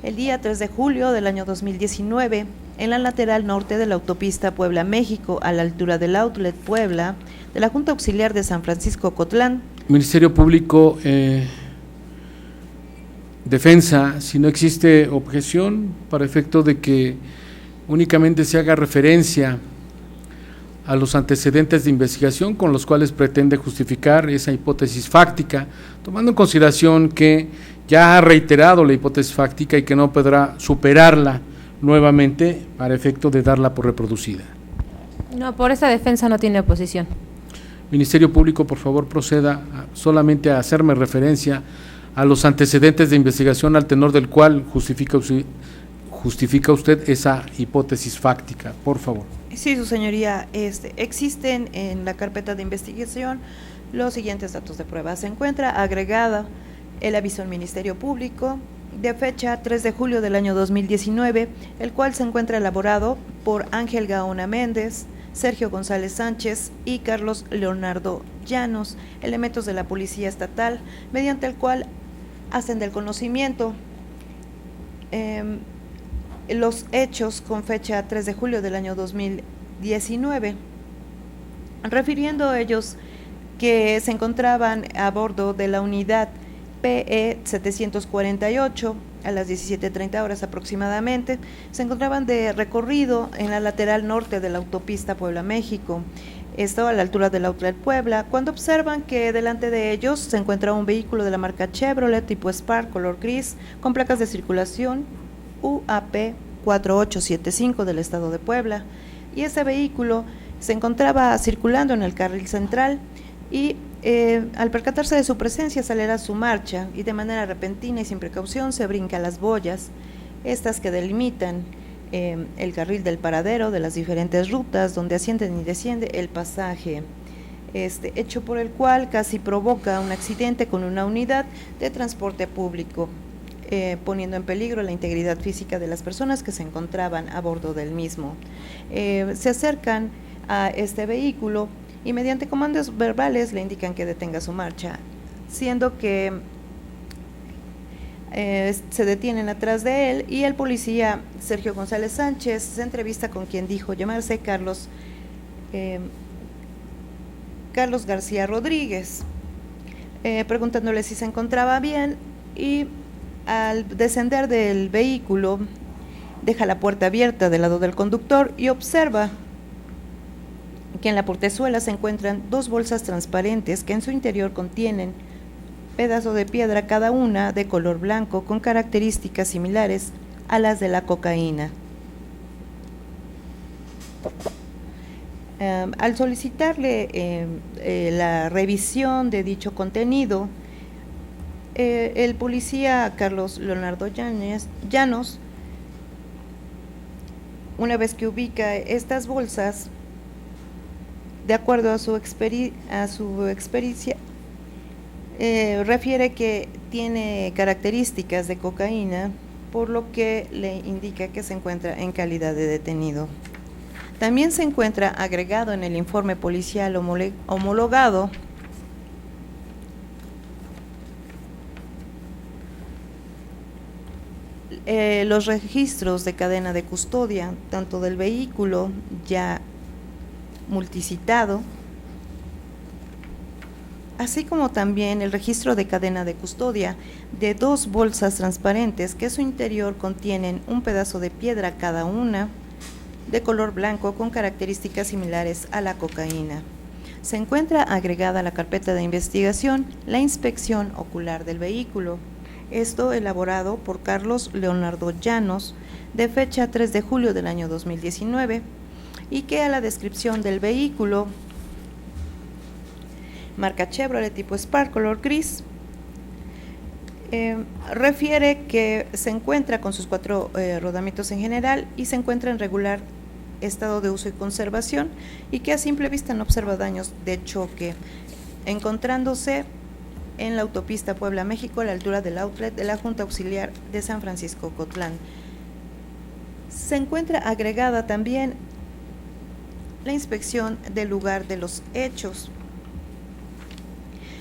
El día 3 de julio del año 2019, en la lateral norte de la autopista Puebla-México, a la altura del Outlet Puebla, de la Junta Auxiliar de San Francisco Cotlán. Ministerio Público, defensa, si no existe objeción, para efecto de que únicamente se haga referencia a los antecedentes de investigación con los cuales pretende justificar esa hipótesis fáctica, tomando en consideración que ya ha reiterado la hipótesis fáctica y que no podrá superarla nuevamente para efecto de darla por reproducida. No, por esa defensa no tiene oposición. Ministerio Público, por favor, proceda solamente a hacerme referencia a los antecedentes de investigación al tenor del cual justifica usted esa hipótesis fáctica, por favor. Sí, su señoría, existen en la carpeta de investigación los siguientes datos de prueba. Se encuentra agregada el aviso al Ministerio Público de fecha 3 de julio del año 2019, el cual se encuentra elaborado por Ángel Gaona Méndez, Sergio González Sánchez y Carlos Leonardo Llanos, elementos de la Policía Estatal, mediante el cual hacen del conocimiento los hechos con fecha 3 de julio del año 2019, refiriendo a ellos que se encontraban a bordo de la unidad PE 748 a las 17:30 horas aproximadamente, se encontraban de recorrido en la lateral norte de la autopista Puebla-México, esto a la altura del Outlet Puebla, cuando observan que delante de ellos se encuentra un vehículo de la marca Chevrolet tipo Spark color gris con placas de circulación UAP 4875 del estado de Puebla, y ese vehículo se encontraba circulando en el carril central y al percatarse de su presencia acelera su marcha y de manera repentina y sin precaución se brinca las boyas, estas que delimitan el carril del paradero de las diferentes rutas donde asciende y desciende el pasaje, hecho por el cual casi provoca un accidente con una unidad de transporte público, poniendo en peligro la integridad física de las personas que se encontraban a bordo del mismo. Se acercan a este vehículo y mediante comandos verbales le indican que detenga su marcha, siendo que se detienen atrás de él y el policía Sergio González Sánchez se entrevista con quien dijo llamarse Carlos García Rodríguez, preguntándole si se encontraba bien, y al descender del vehículo deja la puerta abierta del lado del conductor y observa que en la portezuela se encuentran dos bolsas transparentes que en su interior contienen pedazos de piedra, cada una de color blanco con características similares a las de la cocaína. Al solicitarle la revisión de dicho contenido, el policía Carlos Leonardo Llanos, una vez que ubica estas bolsas, de acuerdo a su experiencia, refiere que tiene características de cocaína, por lo que le indica que se encuentra en calidad de detenido. También se encuentra agregado en el informe policial homologado los registros de cadena de custodia, tanto del vehículo ya multicitado, así como también el registro de cadena de custodia de 2 bolsas transparentes que su interior contienen un pedazo de piedra cada una, de color blanco con características similares a la cocaína. Se encuentra agregada a la carpeta de investigación la inspección ocular del vehículo, esto elaborado por Carlos Leonardo Llanos, de fecha 3 de julio del año 2019, y que a la descripción del vehículo, marca Chevrolet tipo Spark color gris, refiere que se encuentra con sus 4 rodamientos en general y se encuentra en regular estado de uso y conservación, y que a simple vista no observa daños de choque, encontrándose en la autopista Puebla-México a la altura del outlet de la Junta Auxiliar de San Francisco Cotlán. Se encuentra agregada también la inspección del lugar de los hechos,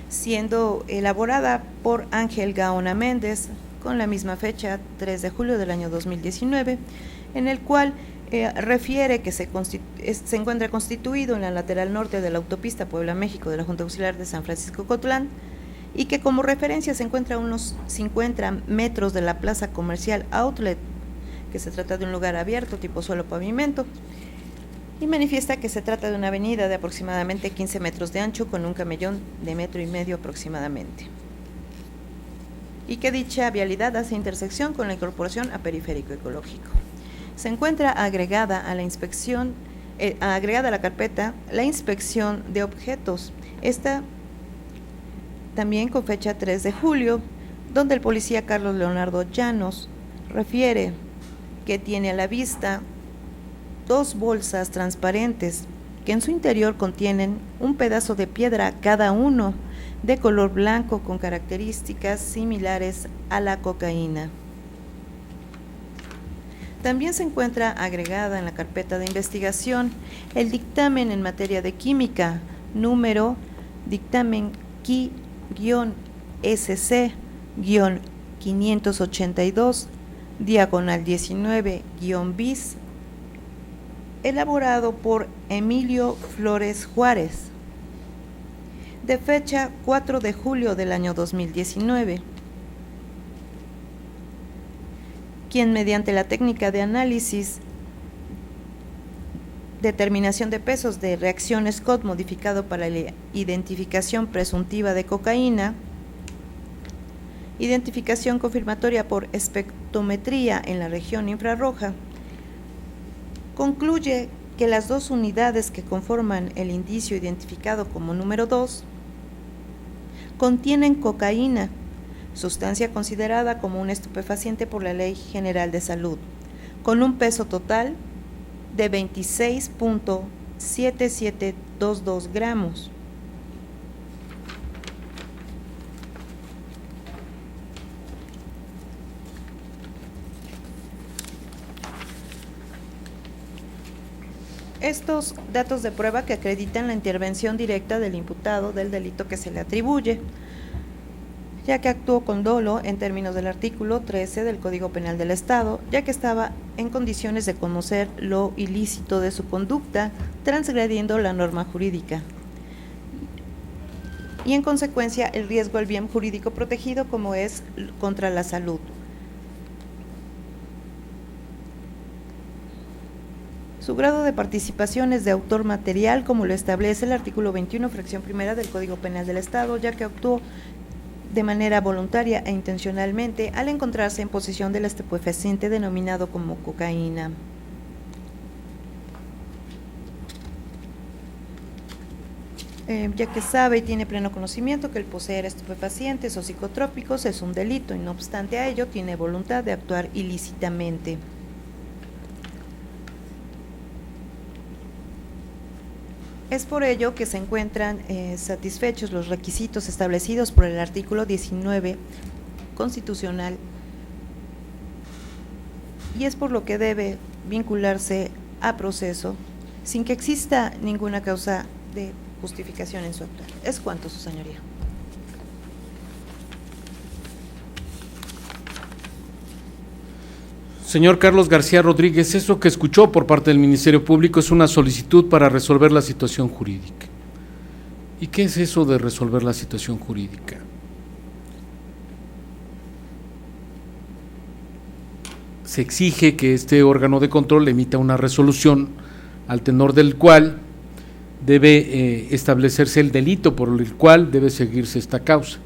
siendo elaborada por Ángel Gaona Méndez con la misma fecha, 3 de julio del año 2019, en el cual refiere que se encuentra constituido en la lateral norte de la autopista Puebla-México de la Junta Auxiliar de San Francisco Cotlán, y que como referencia se encuentra a unos 50 metros de la plaza comercial Outlet, que se trata de un lugar abierto tipo suelo pavimento, y manifiesta que se trata de una avenida de aproximadamente 15 metros de ancho con un camellón de 1,5 metros aproximadamente, y que dicha vialidad hace intersección con la incorporación a periférico ecológico. Se encuentra agregada a la inspección, agregada a la carpeta la inspección de objetos, esta también con fecha 3 de julio, donde el policía Carlos Leonardo Llanos refiere que tiene a la vista 2 bolsas transparentes que en su interior contienen un pedazo de piedra cada uno, de color blanco con características similares a la cocaína. También se encuentra agregada en la carpeta de investigación el dictamen en materia de química, número dictamen Ki-SC-582, diagonal 19-bis, elaborado por Emilio Flores Juárez, de fecha 4 de julio del año 2019, quien mediante la técnica de análisis, determinación de pesos de reacción Scott modificado para la identificación presuntiva de cocaína, identificación confirmatoria por espectrometría en la región infrarroja, concluye que las 2 unidades que conforman el indicio identificado como número 2 contienen cocaína, sustancia considerada como un estupefaciente por la Ley General de Salud, con un peso total de 26.7722 gramos. Estos datos de prueba que acreditan la intervención directa del imputado del delito que se le atribuye, ya que actuó con dolo en términos del artículo 13 del Código Penal del Estado, ya que estaba en condiciones de conocer lo ilícito de su conducta, transgrediendo la norma jurídica, y en consecuencia el riesgo al bien jurídico protegido como es contra la salud. Su grado de participación es de autor material, como lo establece el artículo 21, fracción primera del Código Penal del Estado, ya que actuó de manera voluntaria e intencionalmente al encontrarse en posesión del estupefaciente denominado como cocaína. Ya que sabe y tiene pleno conocimiento que el poseer estupefacientes o psicotrópicos es un delito y no obstante a ello tiene voluntad de actuar ilícitamente. Es por ello que se encuentran satisfechos los requisitos establecidos por el artículo 19 constitucional y es por lo que debe vincularse a proceso sin que exista ninguna causa de justificación en su actuar. Es cuanto, su señoría. Señor Carlos García Rodríguez, eso que escuchó por parte del Ministerio Público es una solicitud para resolver la situación jurídica. ¿Y qué es eso de resolver la situación jurídica? Se exige que este órgano de control emita una resolución al tenor del cual debe establecerse el delito por el cual debe seguirse esta causa.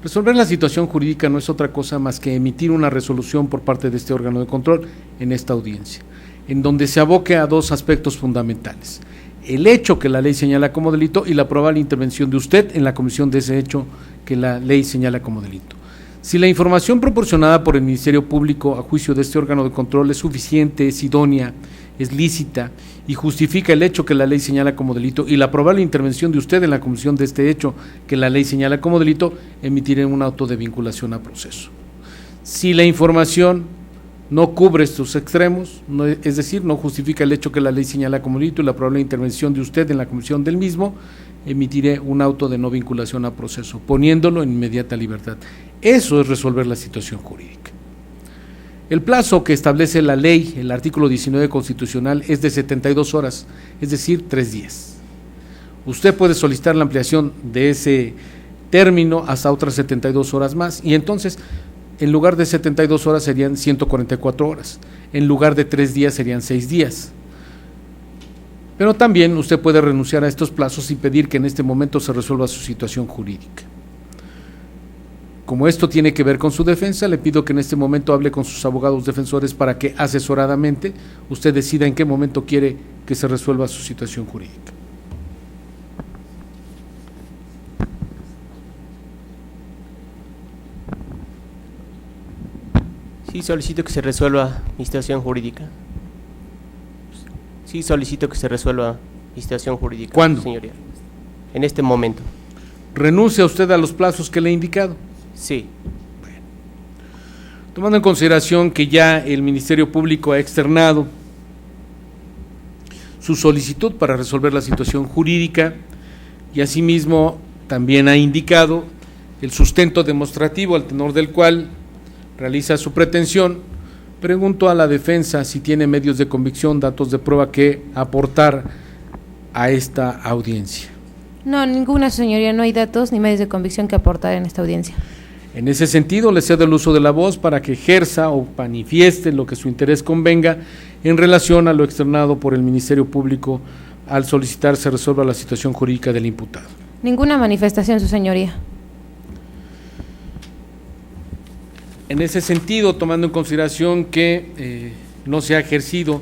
Resolver la situación jurídica no es otra cosa más que emitir una resolución por parte de este órgano de control en esta audiencia, en donde se aboque a dos aspectos fundamentales: el hecho que la ley señala como delito y la probable intervención de usted en la comisión de ese hecho que la ley señala como delito. Si la información proporcionada por el Ministerio Público a juicio de este órgano de control es suficiente, es idónea, es lícita y justifica el hecho que la ley señala como delito y la probable intervención de usted en la comisión de este hecho que la ley señala como delito, emitiré un auto de vinculación a proceso. Si la información no cubre estos extremos, es decir, no justifica el hecho que la ley señala como delito y la probable intervención de usted en la comisión del mismo, emitiré un auto de no vinculación a proceso, poniéndolo en inmediata libertad. Eso es resolver la situación jurídica. El plazo que establece la ley, el artículo 19 constitucional, es de 72 horas, es decir, 3 días. Usted puede solicitar la ampliación de ese término hasta otras 72 horas más, y entonces, en lugar de 72 horas serían 144 horas, en lugar de 3 días serían 6 días. Pero también usted puede renunciar a estos plazos y pedir que en este momento se resuelva su situación jurídica. Como esto tiene que ver con su defensa, le pido que en este momento hable con sus abogados defensores para que asesoradamente usted decida en qué momento quiere que se resuelva su situación jurídica. Sí, solicito que se resuelva mi situación jurídica. Sí, solicito que se resuelva mi situación jurídica. ¿Cuándo? Señoría, en este momento. ¿Renuncia usted a los plazos que le he indicado? Sí. Tomando en consideración que ya el Ministerio Público ha externado su solicitud para resolver la situación jurídica y asimismo también ha indicado el sustento demostrativo al tenor del cual realiza su pretensión, pregunto a la defensa si tiene medios de convicción, datos de prueba que aportar a esta audiencia. No, ninguna, señoría, no hay datos ni medios de convicción que aportar en esta audiencia. En ese sentido, le cedo el uso de la voz para que ejerza o manifieste lo que su interés convenga en relación a lo externado por el Ministerio Público al solicitar se resuelva la situación jurídica del imputado. Ninguna manifestación, su señoría. En ese sentido, tomando en consideración que no se ha ejercido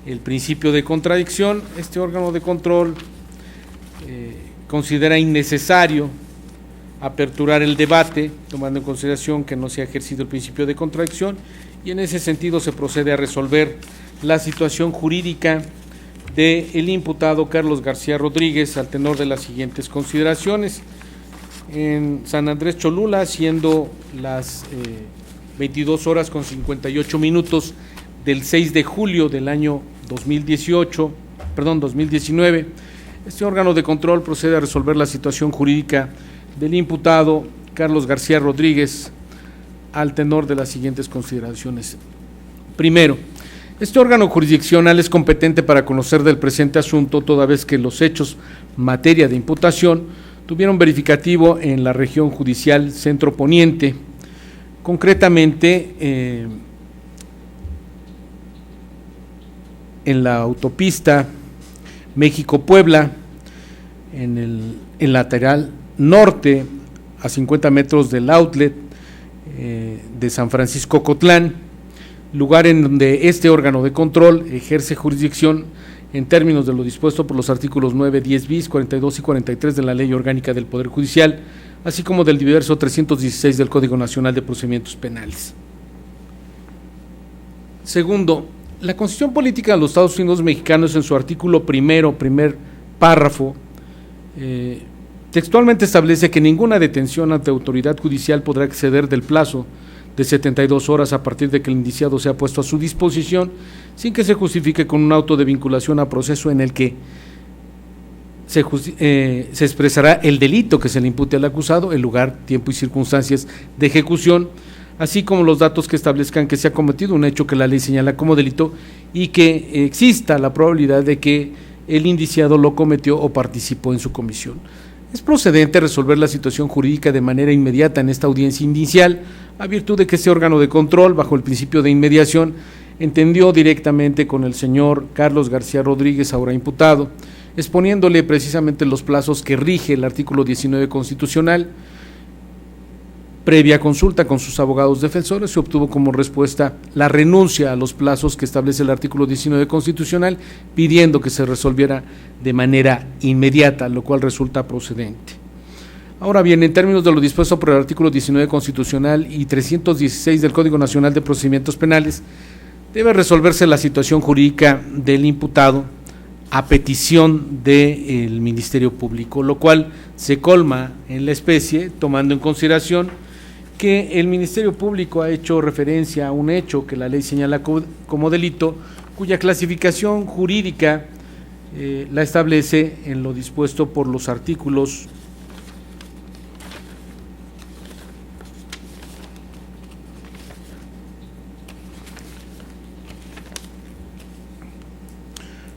el principio de contradicción, este órgano de control considera innecesario aperturar el debate, tomando en consideración que no se ha ejercido el principio de contradicción, y en ese sentido se procede a resolver la situación jurídica del imputado Carlos García Rodríguez al tenor de las siguientes consideraciones. En San Andrés Cholula, siendo las 22 horas con 58 minutos del 6 de julio del año 2019, este órgano de control procede a resolver la situación jurídica del imputado Carlos García Rodríguez al tenor de las siguientes consideraciones. Primero, este órgano jurisdiccional es competente para conocer del presente asunto toda vez que los hechos materia de imputación tuvieron verificativo en la región judicial Centro Poniente, concretamente en la autopista México-Puebla, en el lateral norte, a 50 metros del outlet de San Francisco Cotlán, lugar en donde este órgano de control ejerce jurisdicción en términos de lo dispuesto por los artículos 9, 10 bis, 42 y 43 de la Ley Orgánica del Poder Judicial, así como del diverso 316 del Código Nacional de Procedimientos Penales. Segundo, la Constitución Política de los Estados Unidos Mexicanos, en su artículo primero, primer párrafo textualmente establece que ninguna detención ante autoridad judicial podrá exceder del plazo de 72 horas a partir de que el indiciado sea puesto a su disposición, sin que se justifique con un auto de vinculación a proceso en el que se expresará el delito que se le impute al acusado, el lugar, tiempo y circunstancias de ejecución, así como los datos que establezcan que se ha cometido un hecho que la ley señala como delito y que exista la probabilidad de que el indiciado lo cometió o participó en su comisión. Es procedente resolver la situación jurídica de manera inmediata en esta audiencia inicial, a virtud de que ese órgano de control, bajo el principio de inmediación, entendió directamente con el señor Carlos García Rodríguez, ahora imputado, exponiéndole precisamente los plazos que rige el artículo 19 constitucional. Previa consulta con sus abogados defensores, se obtuvo como respuesta la renuncia a los plazos que establece el artículo 19 constitucional, pidiendo que se resolviera de manera inmediata, lo cual resulta procedente. Ahora bien, en términos de lo dispuesto por el artículo 19 constitucional y 316 del Código Nacional de Procedimientos Penales, debe resolverse la situación jurídica del imputado a petición del Ministerio Público, lo cual se colma en la especie, tomando en consideración que el Ministerio Público ha hecho referencia a un hecho que la ley señala como delito, cuya clasificación jurídica la establece en lo dispuesto por los artículos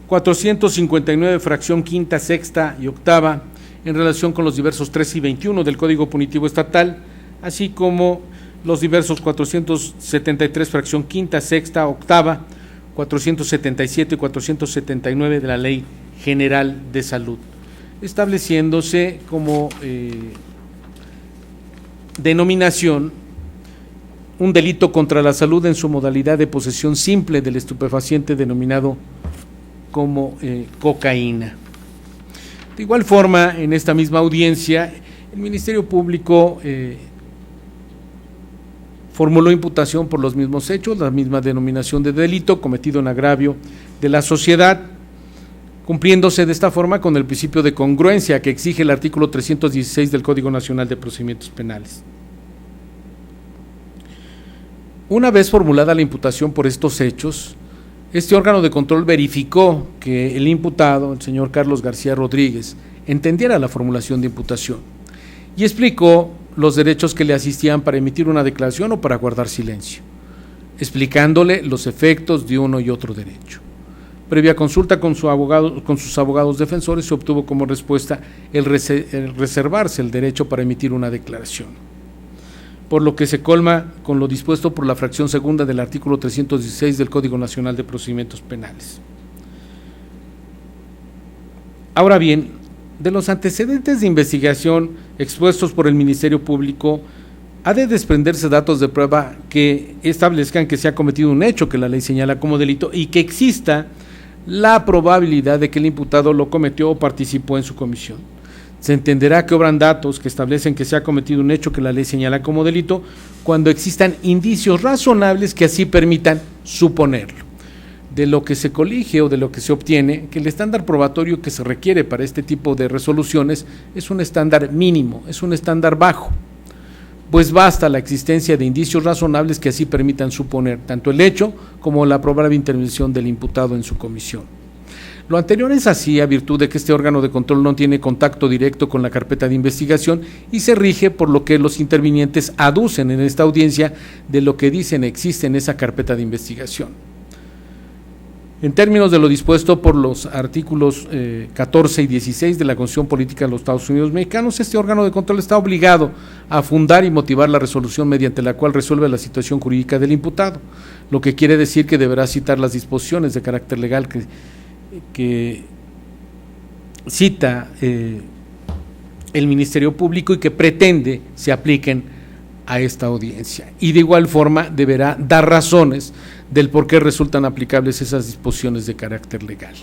459, fracción quinta, sexta y octava, en relación con los diversos 3 y 21 del Código Punitivo Estatal, así como los diversos 473, fracción quinta, sexta, octava, 477 y 479 de la Ley General de Salud, estableciéndose como denominación un delito contra la salud en su modalidad de posesión simple del estupefaciente denominado como cocaína. De igual forma, en esta misma audiencia, el Ministerio Público formuló imputación por los mismos hechos, la misma denominación de delito cometido en agravio de la sociedad, cumpliéndose de esta forma con el principio de congruencia que exige el artículo 316 del Código Nacional de Procedimientos Penales. Una vez formulada la imputación por estos hechos, este órgano de control verificó que el imputado, el señor Carlos García Rodríguez, entendiera la formulación de imputación y explicó los derechos que le asistían para emitir una declaración o para guardar silencio, explicándole los efectos de uno y otro derecho. Previa consulta con sus abogados defensores, se obtuvo como respuesta el reservarse el derecho para emitir una declaración, por lo que se colma con lo dispuesto por la fracción segunda del artículo 316 del Código Nacional de Procedimientos Penales. Ahora bien, de los antecedentes de investigación expuestos por el Ministerio Público, ha de desprenderse datos de prueba que establezcan que se ha cometido un hecho que la ley señala como delito y que exista la probabilidad de que el imputado lo cometió o participó en su comisión. Se entenderá que obran datos que establecen que se ha cometido un hecho que la ley señala como delito cuando existan indicios razonables que así permitan suponerlo. De lo que se colige o de lo que se obtiene, que el estándar probatorio que se requiere para este tipo de resoluciones es un estándar mínimo, es un estándar bajo, pues basta la existencia de indicios razonables que así permitan suponer tanto el hecho como la probable intervención del imputado en su comisión. Lo anterior es así a virtud de que este órgano de control no tiene contacto directo con la carpeta de investigación y se rige por lo que los intervinientes aducen en esta audiencia de lo que dicen existe en esa carpeta de investigación. En términos de lo dispuesto por los artículos 14 y 16 de la Constitución Política de los Estados Unidos Mexicanos, este órgano de control está obligado a fundar y motivar la resolución mediante la cual resuelve la situación jurídica del imputado, lo que quiere decir que deberá citar las disposiciones de carácter legal que cita el Ministerio Público y que pretende se apliquen a esta audiencia, y de igual forma deberá dar razones del por qué resultan aplicables esas disposiciones de carácter legal.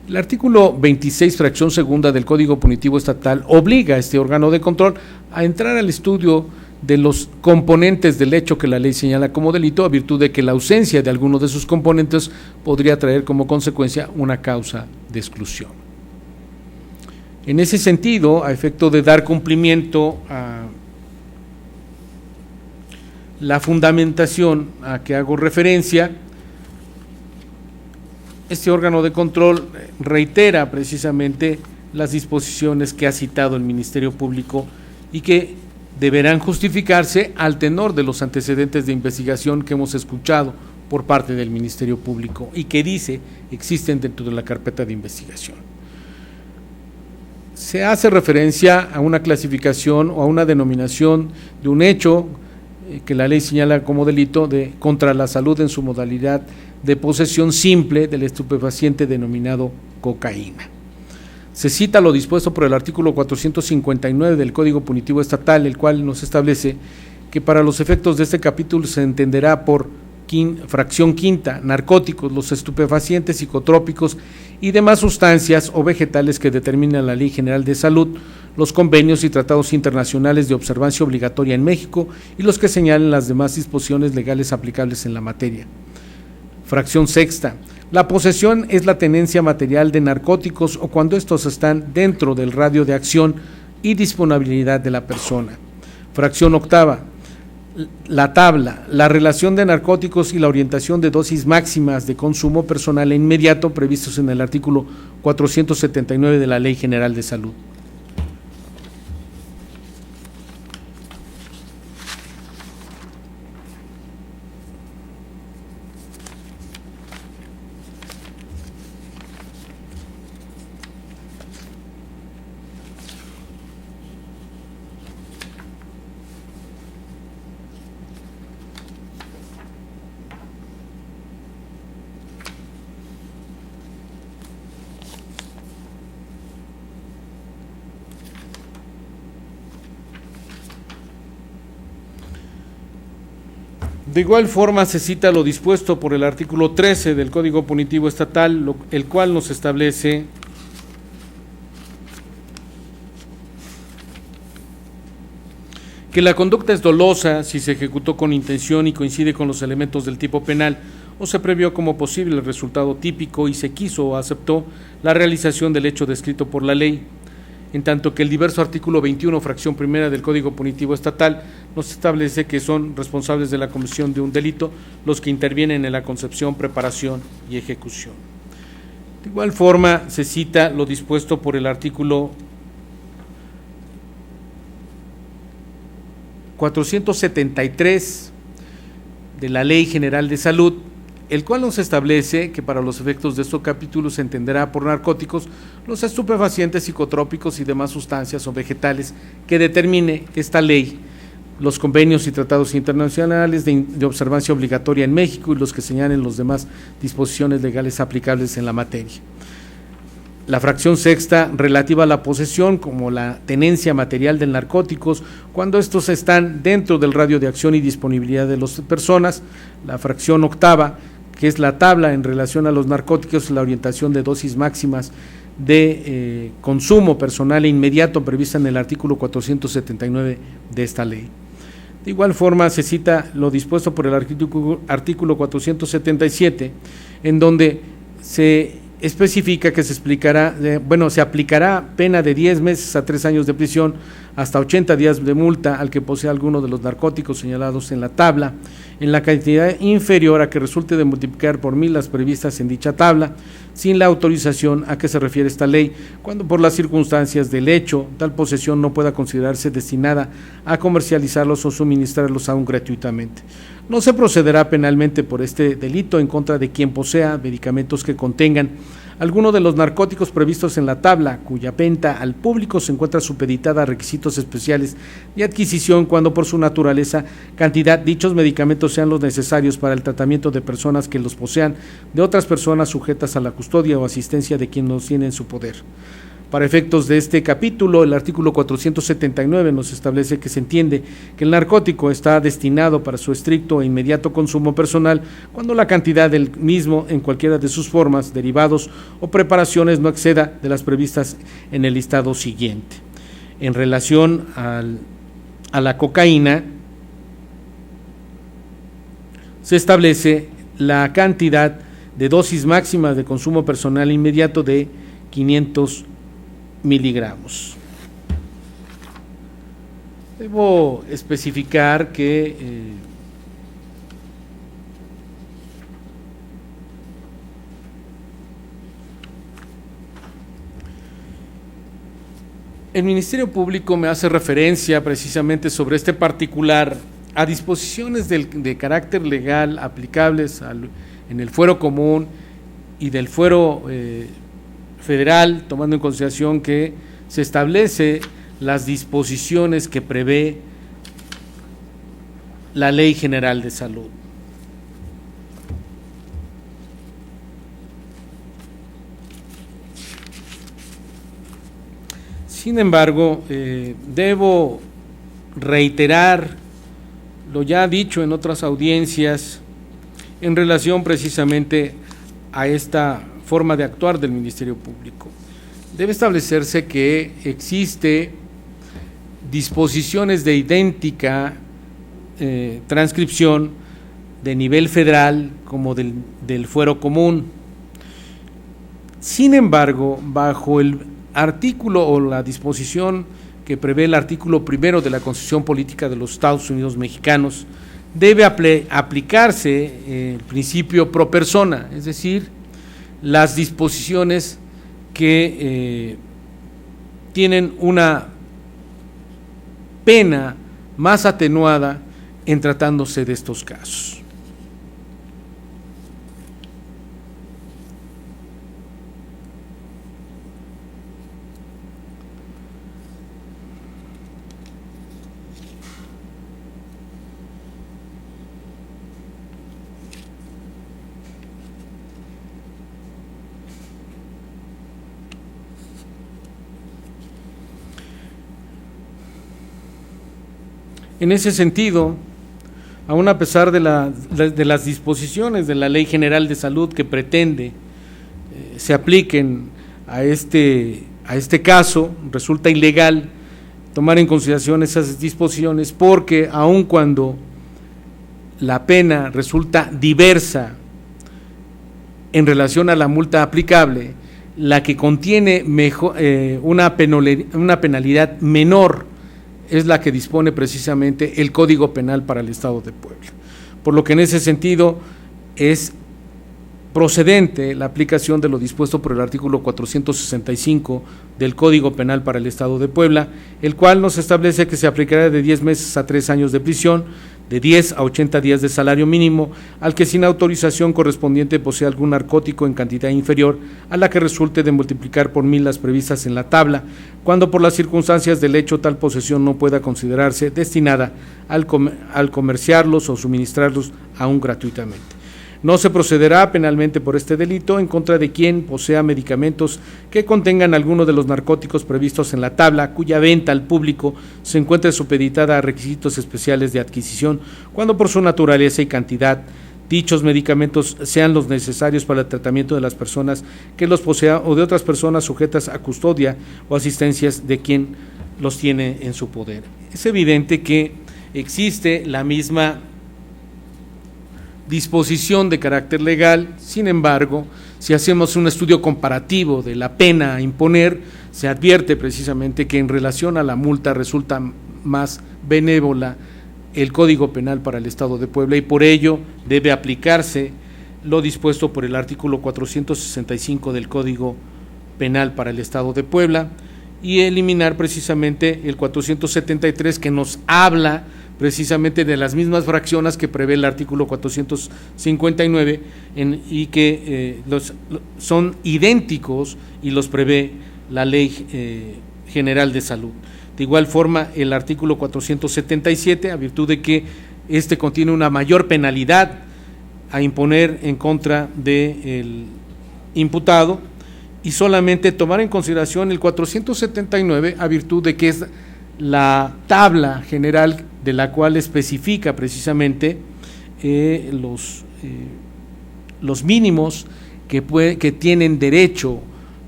El artículo 26, fracción segunda del Código Punitivo Estatal obliga a este órgano de control a entrar al estudio de los componentes del hecho que la ley señala como delito, a virtud de que la ausencia de alguno de sus componentes podría traer como consecuencia una causa de exclusión. En ese sentido, a efecto de dar cumplimiento a la fundamentación a que hago referencia, este órgano de control reitera precisamente las disposiciones que ha citado el Ministerio Público y que deberán justificarse al tenor de los antecedentes de investigación que hemos escuchado por parte del Ministerio Público y que dice existen dentro de la carpeta de investigación. Se hace referencia a una clasificación o a una denominación de un hecho que la ley señala como delito de contra la salud en su modalidad de posesión simple del estupefaciente denominado cocaína. Se cita lo dispuesto por el artículo 459 del Código Punitivo Estatal, el cual nos establece que para los efectos de este capítulo se entenderá por fracción quinta, narcóticos, los estupefacientes, psicotrópicos y demás sustancias o vegetales que determina la Ley General de Salud, los convenios y tratados internacionales de observancia obligatoria en México y los que señalen las demás disposiciones legales aplicables en la materia. Fracción sexta. La posesión es la tenencia material de narcóticos o cuando estos están dentro del radio de acción y disponibilidad de la persona. Fracción octava. La tabla, la relación de narcóticos y la orientación de dosis máximas de consumo personal e inmediato previstos en el artículo 479 de la Ley General de Salud. De igual forma se cita lo dispuesto por el artículo 13 del Código Punitivo Estatal, el cual nos establece que la conducta es dolosa si se ejecutó con intención y coincide con los elementos del tipo penal o se previó como posible el resultado típico y se quiso o aceptó la realización del hecho descrito por la ley. En tanto que el diverso artículo 21, fracción primera del Código Punitivo Estatal, nos establece que son responsables de la comisión de un delito los que intervienen en la concepción, preparación y ejecución. De igual forma, se cita lo dispuesto por el artículo 473 de la Ley General de Salud, el cual nos establece que para los efectos de estos capítulos se entenderá por narcóticos los estupefacientes, psicotrópicos y demás sustancias o vegetales que determine esta ley, los convenios y tratados internacionales de observancia obligatoria en México y los que señalen los demás disposiciones legales aplicables en la materia. La fracción sexta relativa a la posesión como la tenencia material de narcóticos cuando estos están dentro del radio de acción y disponibilidad de las personas. La fracción octava, que es la tabla en relación a los narcóticos y la orientación de dosis máximas de consumo personal e inmediato prevista en el artículo 479 de esta ley. De igual forma se cita lo dispuesto por el artículo 477, en donde se especifica que se aplicará pena de 10 meses a 3 años de prisión hasta 80 días de multa al que posea alguno de los narcóticos señalados en la tabla, en la cantidad inferior a que resulte de multiplicar por 1000 las previstas en dicha tabla, sin la autorización a que se refiere esta ley, cuando por las circunstancias del hecho tal posesión no pueda considerarse destinada a comercializarlos o suministrarlos aún gratuitamente. No se procederá penalmente por este delito en contra de quien posea medicamentos que contengan alguno de los narcóticos previstos en la tabla, cuya venta al público se encuentra supeditada a requisitos especiales de adquisición cuando por su naturaleza, cantidad, dichos medicamentos sean los necesarios para el tratamiento de personas que los posean, de otras personas sujetas a la custodia o asistencia de quien los tiene en su poder. Para efectos de este capítulo, el artículo 479 nos establece que se entiende que el narcótico está destinado para su estricto e inmediato consumo personal cuando la cantidad del mismo en cualquiera de sus formas, derivados o preparaciones no exceda de las previstas en el listado siguiente. En relación a la cocaína, se establece la cantidad de dosis máxima de consumo personal inmediato de 500 miligramos. Debo especificar que el Ministerio Público me hace referencia precisamente sobre este particular a disposiciones de carácter legal aplicables en el fuero común y del fuero federal, tomando en consideración que se establece las disposiciones que prevé la Ley General de Salud. Sin embargo, debo reiterar lo ya dicho en otras audiencias en relación precisamente a esta forma de actuar del Ministerio Público. Debe establecerse que existe disposiciones de idéntica transcripción de nivel federal como del fuero común. Sin embargo, bajo el artículo o la disposición que prevé el artículo 1 de la Constitución Política de los Estados Unidos Mexicanos, debe aplicarse el principio pro persona, es decir, las disposiciones que tienen una pena más atenuada en tratándose de estos casos. En ese sentido, aún a pesar de las disposiciones de la Ley General de Salud que pretende se apliquen a este caso, resulta ilegal tomar en consideración esas disposiciones porque aun cuando la pena resulta diversa en relación a la multa aplicable, la que contiene una penalidad menor es la que dispone precisamente el Código Penal para el Estado de Puebla. Por lo que en ese sentido es procedente la aplicación de lo dispuesto por el artículo 465 del Código Penal para el Estado de Puebla, el cual nos establece que se aplicará de 10 meses a 3 años de prisión, de 10 a 80 días de salario mínimo, al que sin autorización correspondiente posea algún narcótico en cantidad inferior a la que resulte de multiplicar por 1000 las previstas en la tabla, cuando por las circunstancias del hecho tal posesión no pueda considerarse destinada al comerciarlos o suministrarlos aún gratuitamente. No se procederá penalmente por este delito en contra de quien posea medicamentos que contengan alguno de los narcóticos previstos en la tabla, cuya venta al público se encuentre supeditada a requisitos especiales de adquisición, cuando por su naturaleza y cantidad dichos medicamentos sean los necesarios para el tratamiento de las personas que los posea o de otras personas sujetas a custodia o asistencias de quien los tiene en su poder. Es evidente que existe la misma disposición de carácter legal, sin embargo, si hacemos un estudio comparativo de la pena a imponer, se advierte precisamente que en relación a la multa resulta más benévola el Código Penal para el Estado de Puebla y por ello debe aplicarse lo dispuesto por el artículo 465 del Código Penal para el Estado de Puebla y eliminar precisamente el 473 que nos habla precisamente de las mismas fracciones que prevé el artículo 459 y que son idénticos y los prevé la Ley General de Salud. De igual forma, el artículo 477, a virtud de que este contiene una mayor penalidad a imponer en contra del imputado, y solamente tomar en consideración el 479, a virtud de que es la tabla general de la cual especifica precisamente los mínimos que tienen derecho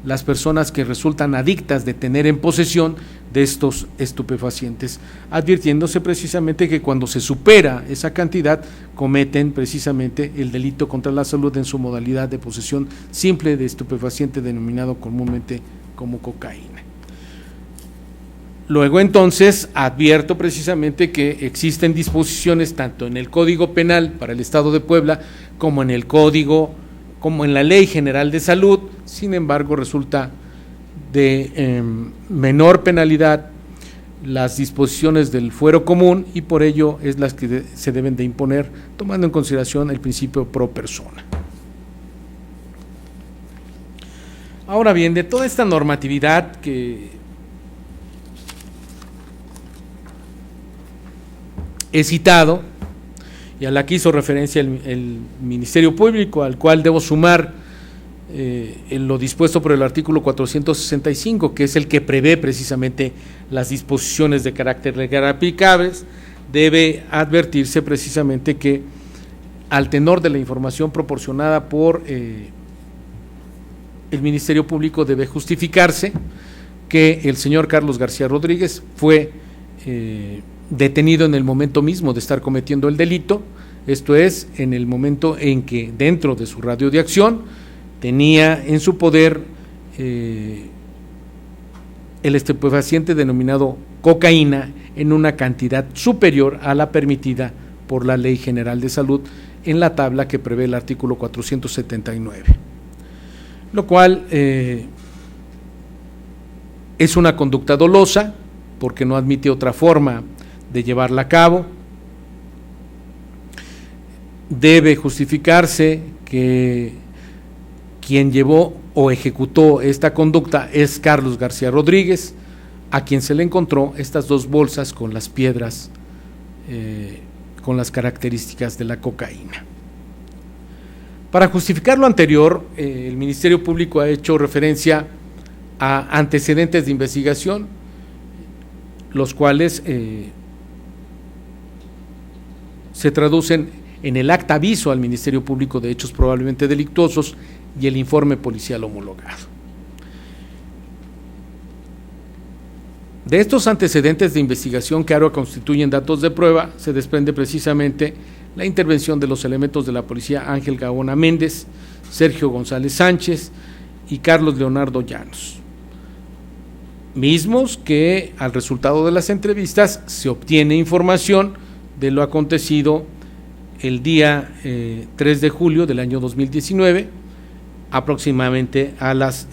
las personas que resultan adictas de tener en posesión de estos estupefacientes, advirtiéndose precisamente que cuando se supera esa cantidad cometen precisamente el delito contra la salud en su modalidad de posesión simple de estupefaciente denominado comúnmente como cocaína. Luego entonces advierto precisamente que existen disposiciones tanto en el Código Penal para el Estado de Puebla como en el Código, como en la Ley General de Salud. Sin embargo, resulta de menor penalidad las disposiciones del fuero común y por ello es las que se deben de imponer, tomando en consideración el principio pro persona. Ahora bien, de toda esta normatividad que he citado y a la que hizo referencia el Ministerio Público, al cual debo sumar en lo dispuesto por el artículo 465, que es el que prevé precisamente las disposiciones de carácter legal aplicables, debe advertirse precisamente que al tenor de la información proporcionada por el Ministerio Público debe justificarse que el señor Carlos García Rodríguez fue detenido en el momento mismo de estar cometiendo el delito, esto es, en el momento en que dentro de su radio de acción tenía en su poder el estupefaciente denominado cocaína en una cantidad superior a la permitida por la Ley General de Salud en la tabla que prevé el artículo 479, lo cual es una conducta dolosa porque no admite otra forma de llevarla a cabo. Debe justificarse que quien llevó o ejecutó esta conducta es Carlos García Rodríguez, a quien se le encontró estas dos bolsas con las piedras con las características de la cocaína. Para justificar lo anterior, el Ministerio Público ha hecho referencia a antecedentes de investigación, los cuales se traducen en el acta aviso al Ministerio Público de hechos probablemente delictuosos y el informe policial homologado. De estos antecedentes de investigación que ahora constituyen datos de prueba, se desprende precisamente la intervención de los elementos de la policía Ángel Gaona Méndez, Sergio González Sánchez y Carlos Leonardo Llanos, mismos que al resultado de las entrevistas se obtiene información de lo acontecido el día 3 de julio del año 2019, aproximadamente a las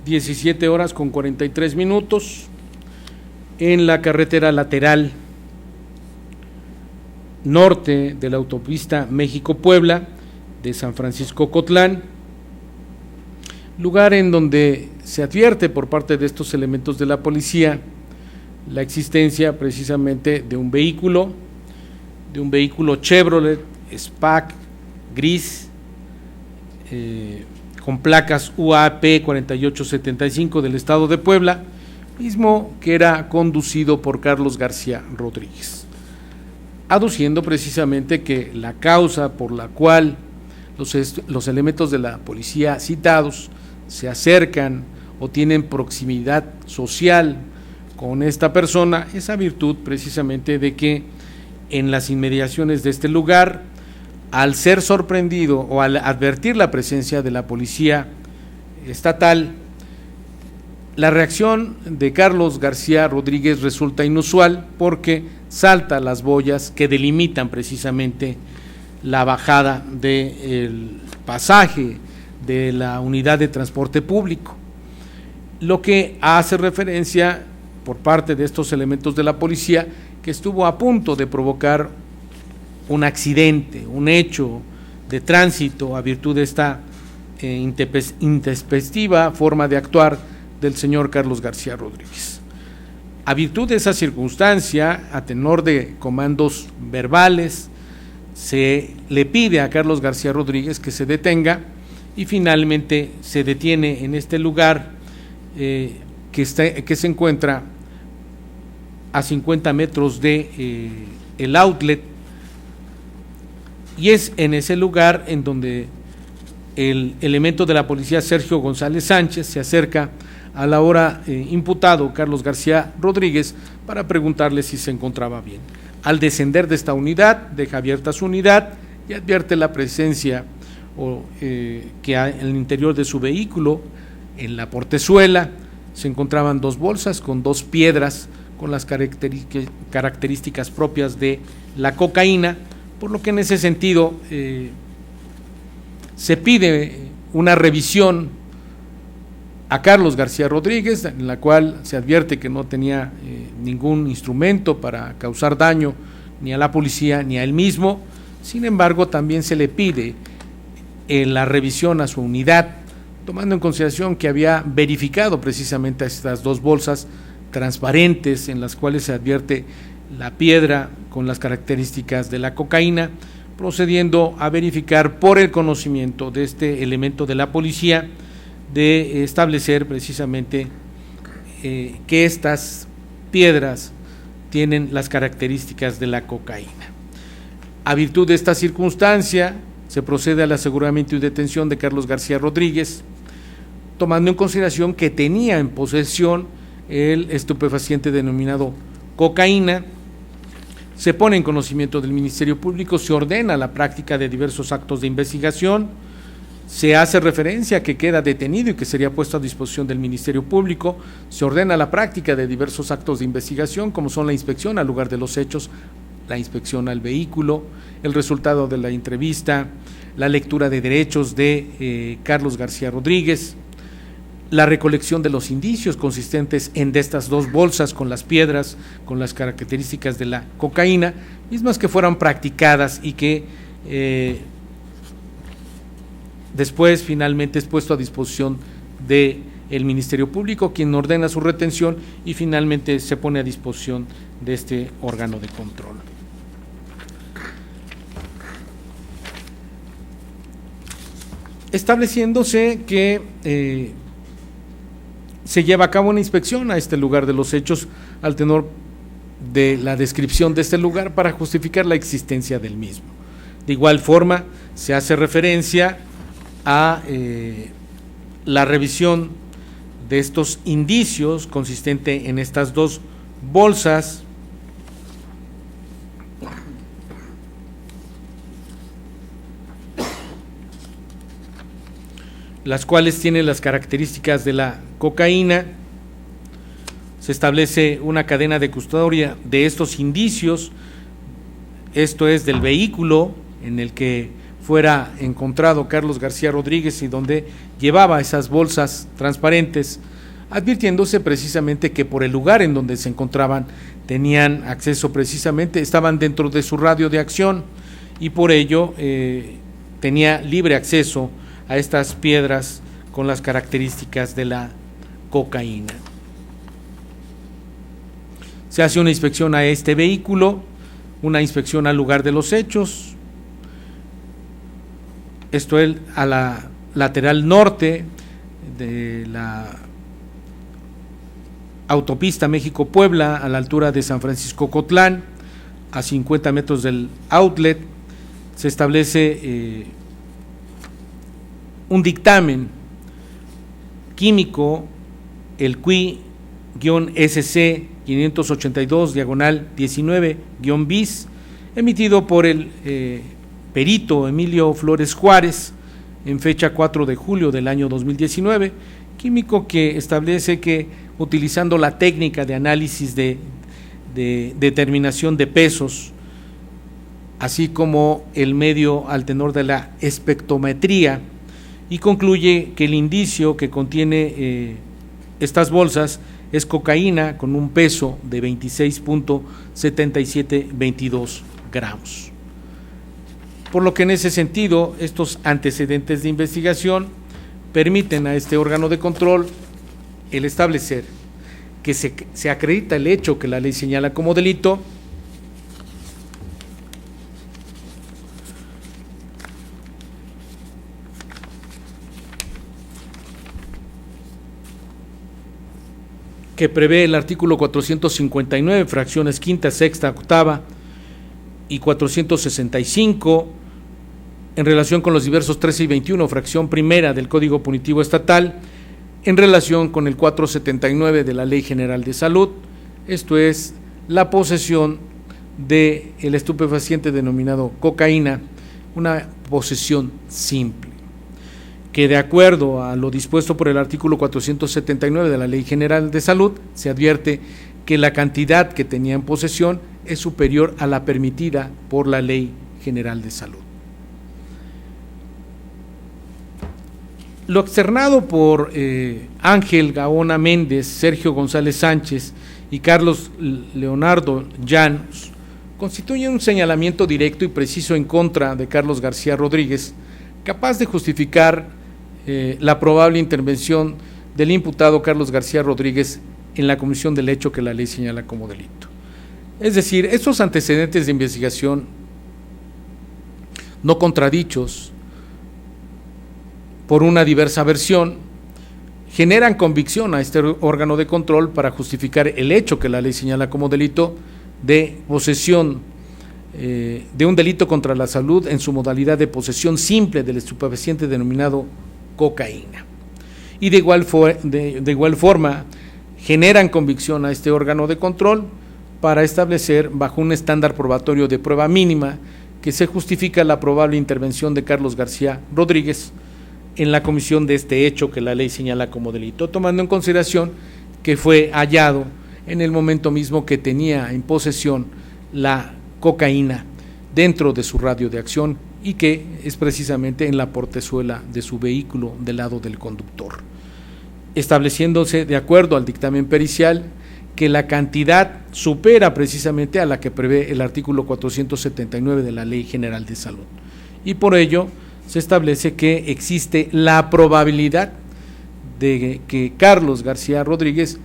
17 horas con 43 minutos en la carretera lateral norte de la autopista México-Puebla de San Francisco Cotlán, lugar en donde se advierte por parte de estos elementos de la policía la existencia precisamente de un vehículo Chevrolet Spark gris con placas UAP 4875 del estado de Puebla, mismo que era conducido por Carlos García Rodríguez, aduciendo precisamente que la causa por la cual los elementos de la policía citados se acercan o tienen proximidad social con esta persona es a virtud precisamente de que en las inmediaciones de este lugar, al ser sorprendido o al advertir la presencia de la policía estatal, la reacción de Carlos García Rodríguez resulta inusual porque salta las boyas que delimitan precisamente la bajada del pasaje de la unidad de transporte público, lo que hace referencia por parte de estos elementos de la policía que estuvo a punto de provocar un accidente, un hecho de tránsito a virtud de esta intempestiva forma de actuar del señor Carlos García Rodríguez. A virtud de esa circunstancia, a tenor de comandos verbales, se le pide a Carlos García Rodríguez que se detenga y finalmente se detiene en este lugar que se encuentra a 50 metros de el outlet y es en ese lugar en donde el elemento de la policía Sergio González Sánchez se acerca al ahora imputado Carlos García Rodríguez para preguntarle si se encontraba bien. Al descender de esta unidad, deja abierta su unidad y advierte la presencia que hay en el interior de su vehículo. En la portezuela se encontraban 2 bolsas con 2 piedras con las características propias de la cocaína, por lo que en ese sentido se pide una revisión a Carlos García Rodríguez, en la cual se advierte que no tenía ningún instrumento para causar daño ni a la policía ni a él mismo. Sin embargo, también se le pide la revisión a su unidad, tomando en consideración que había verificado precisamente estas 2 bolsas transparentes en las cuales se advierte la piedra con las características de la cocaína, procediendo a verificar por el conocimiento de este elemento de la policía de establecer precisamente que estas piedras tienen las características de la cocaína. A virtud de esta circunstancia, se procede al aseguramiento y detención de Carlos García Rodríguez, tomando en consideración que tenía en posesión el estupefaciente denominado cocaína. Se pone en conocimiento del Ministerio Público, se ordena la práctica de diversos actos de investigación, se hace referencia a que queda detenido y que sería puesto a disposición del Ministerio Público, se ordena la práctica de diversos actos de investigación, como son la inspección al lugar de los hechos, la inspección al vehículo, el resultado de la entrevista, la lectura de derechos de Carlos García Rodríguez, la recolección de los indicios consistentes en de estas 2 bolsas con las piedras, con las características de la cocaína, mismas que fueron practicadas y que después finalmente es puesto a disposición del Ministerio Público, quien ordena su retención y finalmente se pone a disposición de este órgano de control. Estableciéndose que se lleva a cabo una inspección a este lugar de los hechos al tenor de la descripción de este lugar para justificar la existencia del mismo. De igual forma, se hace referencia a la revisión de estos indicios consistente en estas 2 bolsas las cuales tienen las características de la cocaína. Se establece una cadena de custodia de estos indicios, esto es del vehículo en el que fuera encontrado Carlos García Rodríguez y donde llevaba esas bolsas transparentes, advirtiéndose precisamente que por el lugar en donde se encontraban tenían acceso precisamente, estaban dentro de su radio de acción y por ello tenía libre acceso a estas piedras con las características de la cocaína. Se hace una inspección a este vehículo, una inspección al lugar de los hechos, esto es a la lateral norte de la autopista México-Puebla, a la altura de San Francisco Cotlán, a 50 metros del outlet. Se establece un dictamen químico, el QI-SC 582/19-bis, emitido por el perito Emilio Flores Juárez en fecha 4 de julio del año 2019, químico que establece que utilizando la técnica de análisis de determinación de pesos, así como el medio al tenor de la espectrometría, y concluye que el indicio que contiene estas bolsas es cocaína con un peso de 26.7722 gramos. Por lo que en ese sentido, estos antecedentes de investigación permiten a este órgano de control el establecer que se acredita el hecho que la ley señala como delito, que prevé el artículo 459, fracciones quinta, sexta, octava y 465, en relación con los diversos 13 y 21, fracción primera del Código Punitivo Estatal, en relación con el 479 de la Ley General de Salud, esto es, la posesión del estupefaciente denominado cocaína, una posesión simple, que de acuerdo a lo dispuesto por el artículo 479 de la Ley General de Salud, se advierte que la cantidad que tenía en posesión es superior a la permitida por la Ley General de Salud. Lo externado por Ángel Gaona Méndez, Sergio González Sánchez y Carlos Leonardo Llanos constituye un señalamiento directo y preciso en contra de Carlos García Rodríguez, capaz de justificar la probable intervención del imputado Carlos García Rodríguez en la comisión del hecho que la ley señala como delito. Es decir, estos antecedentes de investigación no contradichos por una diversa versión generan convicción a este órgano de control para justificar el hecho que la ley señala como delito de posesión de un delito contra la salud en su modalidad de posesión simple del estupefaciente denominado cocaína. Y de igual forma generan convicción a este órgano de control para establecer bajo un estándar probatorio de prueba mínima que se justifica la probable intervención de Carlos García Rodríguez en la comisión de este hecho que la ley señala como delito, tomando en consideración que fue hallado en el momento mismo que tenía en posesión la cocaína dentro de su radio de acción y que es precisamente en la portezuela de su vehículo del lado del conductor, estableciéndose de acuerdo al dictamen pericial que la cantidad supera precisamente a la que prevé el artículo 479 de la Ley General de Salud, y por ello se establece que existe la probabilidad de que Carlos García Rodríguez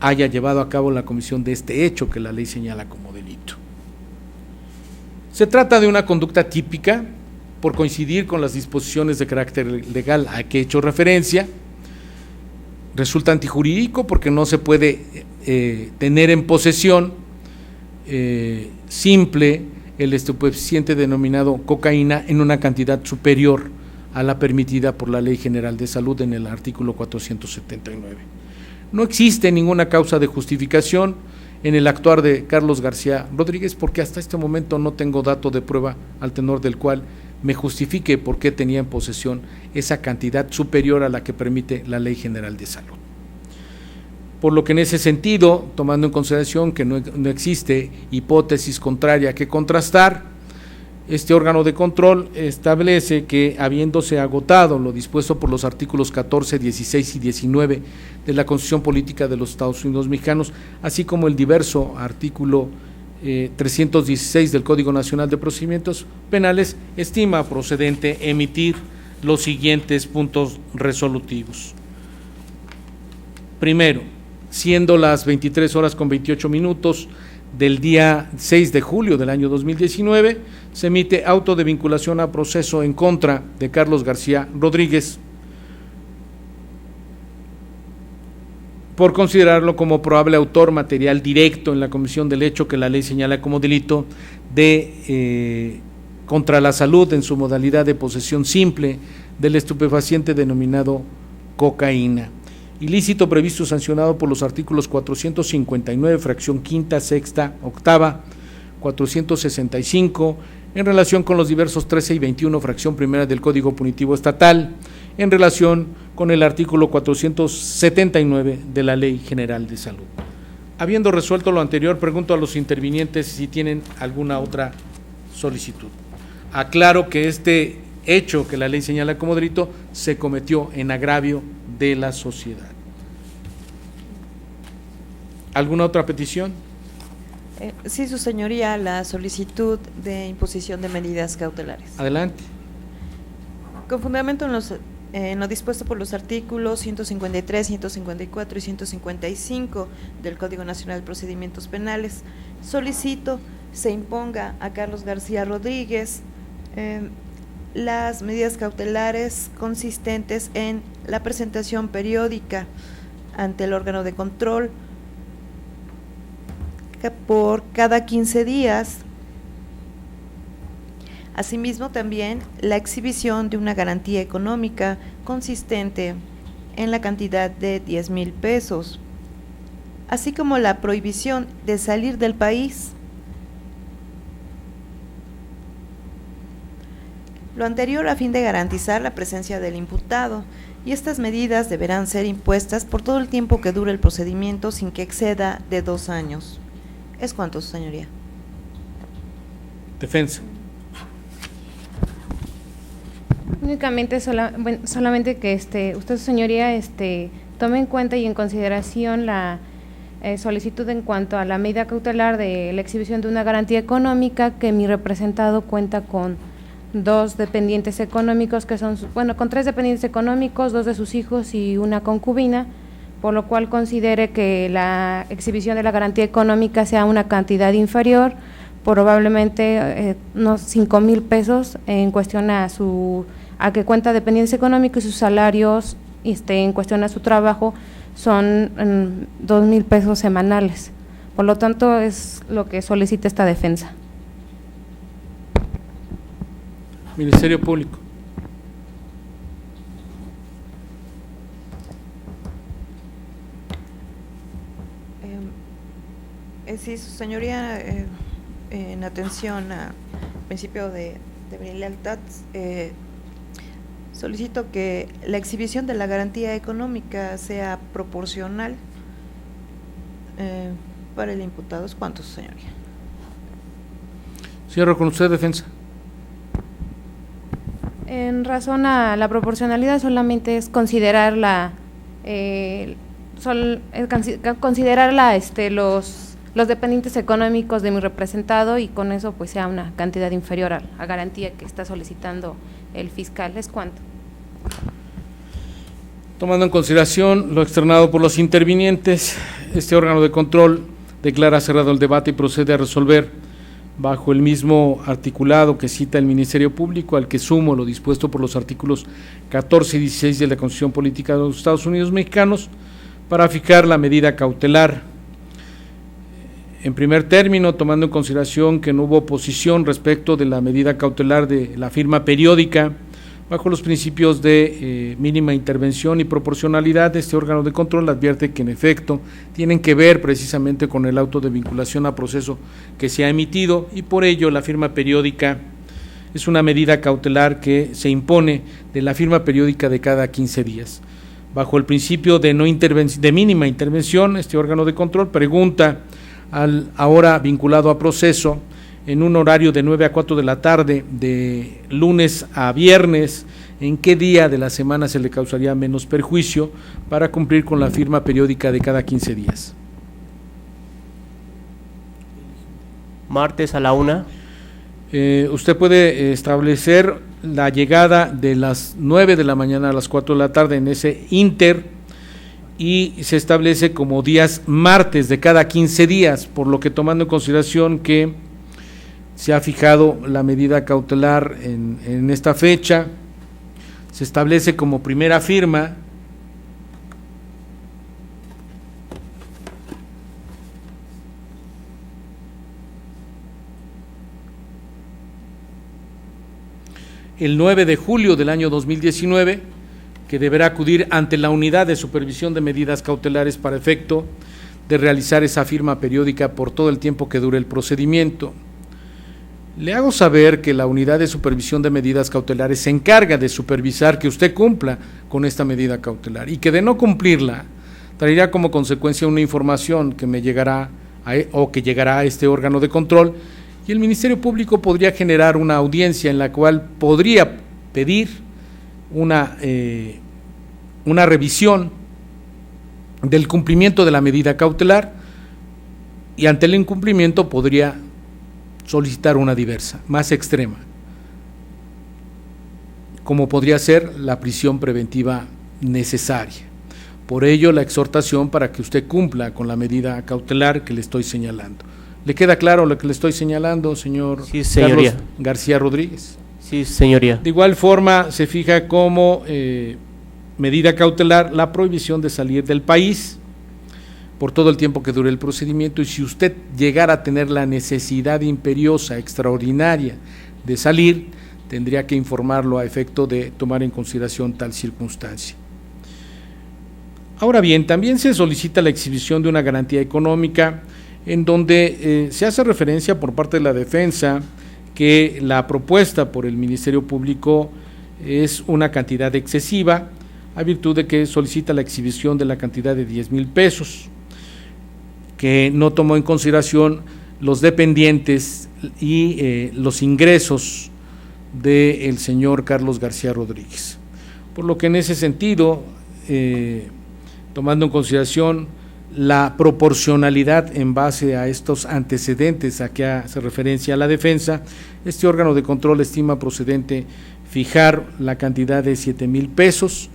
haya llevado a cabo la comisión de este hecho que la ley señala como delito. Se trata de una conducta típica por coincidir con las disposiciones de carácter legal a que he hecho referencia. Resulta antijurídico porque no se puede tener en posesión simple el estupefaciente denominado cocaína en una cantidad superior a la permitida por la Ley General de Salud en el artículo 479. No existe ninguna causa de justificación en el actuar de Carlos García Rodríguez porque hasta este momento no tengo dato de prueba al tenor del cual me justifique por qué tenía en posesión esa cantidad superior a la que permite la Ley General de Salud. Por lo que en ese sentido, tomando en consideración que no existe hipótesis contraria que contrastar, este órgano de control establece que, habiéndose agotado lo dispuesto por los artículos 14, 16 y 19 de la Constitución Política de los Estados Unidos Mexicanos, así como el diverso artículo 316 del Código Nacional de Procedimientos Penales, estima procedente emitir los siguientes puntos resolutivos. Primero, siendo las 23:28 del día 6 de julio del año 2019, se emite auto de vinculación a proceso en contra de Carlos García Rodríguez por considerarlo como probable autor material directo en la comisión del hecho que la ley señala como delito de contra la salud en su modalidad de posesión simple del estupefaciente denominado cocaína, ilícito previsto y sancionado por los artículos 459, fracción quinta, sexta, octava, 465, en relación con los diversos 13 y 21, fracción primera del Código Punitivo Estatal, en relación con el artículo 479 de la Ley General de Salud. Habiendo resuelto lo anterior, pregunto a los intervinientes si tienen alguna otra solicitud. Aclaro que este hecho que la ley señala como delito se cometió en agravio de la sociedad. ¿Alguna otra petición? Sí, su señoría, la solicitud de imposición de medidas cautelares. Adelante. Con fundamento en lo dispuesto por los artículos 153, 154 y 155 del Código Nacional de Procedimientos Penales, solicito se imponga a Carlos García Rodríguez las medidas cautelares consistentes en la presentación periódica ante el órgano de control por cada 15 días Asimismo, también la exhibición de una garantía económica consistente en la cantidad de 10,000 pesos, así como la prohibición de salir del país. Lo anterior a fin de garantizar la presencia del imputado, y estas medidas deberán ser impuestas por todo el tiempo que dure el procedimiento sin que exceda de 2 años. Es cuanto, su señoría. Defensa. Únicamente solamente que usted, su señoría, tome en cuenta y en consideración la solicitud en cuanto a la medida cautelar de la exhibición de una garantía económica, que mi representado cuenta con 2 dependientes económicos, que son, con 3 dependientes económicos, 2 de sus hijos y una concubina, por lo cual considere que la exhibición de la garantía económica sea una cantidad inferior, probablemente unos 5,000 pesos, en cuestión a que cuenta dependientes económicos, y sus salarios en cuestión a su trabajo son 2,000 pesos semanales. Por lo tanto, es lo que solicita esta defensa. Ministerio Público. Sí, su señoría, en atención al principio de lealtad, solicito que la exhibición de la garantía económica sea proporcional para el imputado. ¿Es cuánto, su señoría? Cierro con usted, defensa. En razón a la proporcionalidad, solamente es considerar los dependientes económicos de mi representado, y con eso pues sea una cantidad inferior a la garantía que está solicitando el fiscal. ¿Es cuánto? Tomando en consideración lo externado por los intervinientes, este órgano de control declara cerrado el debate y procede a resolver, bajo el mismo articulado que cita el Ministerio Público, al que sumo lo dispuesto por los artículos 14 y 16 de la Constitución Política de los Estados Unidos Mexicanos, para fijar la medida cautelar. En primer término, tomando en consideración que no hubo oposición respecto de la medida cautelar de la firma periódica, bajo los principios de mínima intervención y proporcionalidad, este órgano de control advierte que en efecto tienen que ver precisamente con el auto de vinculación a proceso que se ha emitido, y por ello la firma periódica es una medida cautelar que se impone de la firma periódica de cada 15 días. Bajo el principio de mínima intervención, este órgano de control pregunta al ahora vinculado a proceso, en un horario de 9 a 4 de la tarde, de lunes a viernes, en qué día de la semana se le causaría menos perjuicio para cumplir con la firma periódica de cada 15 días. Martes a la 1. Usted puede establecer la llegada de las 9 de la mañana a las 4 de la tarde en ese inter, y se establece como días martes de cada 15 días, por lo que, tomando en consideración que se ha fijado la medida cautelar en esta fecha, se establece como primera firma el 9 de julio del año 2019, que deberá acudir ante la Unidad de Supervisión de Medidas Cautelares para efecto de realizar esa firma periódica por todo el tiempo que dure el procedimiento. Le hago saber que la Unidad de Supervisión de Medidas Cautelares se encarga de supervisar que usted cumpla con esta medida cautelar, y que de no cumplirla traerá como consecuencia una información que me llegará que llegará a este órgano de control, y el Ministerio Público podría generar una audiencia en la cual podría pedir una revisión del cumplimiento de la medida cautelar, y ante el incumplimiento podría solicitar una diversa, más extrema, como podría ser la prisión preventiva necesaria. Por ello, la exhortación para que usted cumpla con la medida cautelar que le estoy señalando. ¿Le queda claro lo que le estoy señalando, señor? Sí, señoría. Carlos García Rodríguez? Sí, señoría. De igual forma, se fija como medida cautelar la prohibición de salir del país por todo el tiempo que dure el procedimiento, y si usted llegara a tener la necesidad imperiosa, extraordinaria, de salir, tendría que informarlo a efecto de tomar en consideración tal circunstancia. Ahora bien, también se solicita la exhibición de una garantía económica en donde se hace referencia por parte de la defensa que la propuesta por el Ministerio Público es una cantidad excesiva, a virtud de que solicita la exhibición de la cantidad de 10,000 pesos, que no tomó en consideración los dependientes y los ingresos del señor Carlos García Rodríguez. Por lo que en ese sentido, tomando en consideración la proporcionalidad en base a estos antecedentes a que hace referencia a la defensa, este órgano de control estima procedente fijar la cantidad de 7,000 pesos,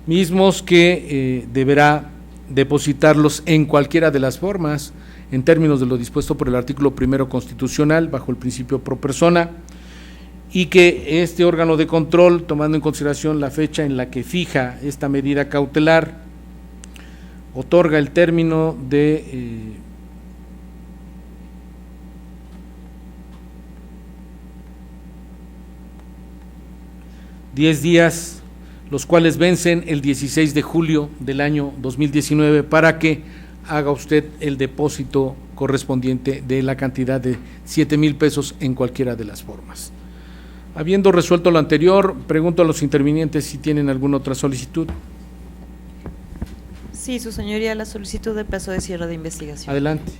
mismos que deberá depositarlos en cualquiera de las formas, en términos de lo dispuesto por el artículo 1 constitucional, bajo el principio pro persona, y que este órgano de control, tomando en consideración la fecha en la que fija esta medida cautelar, otorga el término de 10 días, los cuales vencen el 16 de julio del año 2019, para que haga usted el depósito correspondiente de la cantidad de 7,000 pesos en cualquiera de las formas. Habiendo resuelto lo anterior, pregunto a los intervinientes si tienen alguna otra solicitud. Sí, su señoría, la solicitud de plazo de cierre de investigación. Adelante.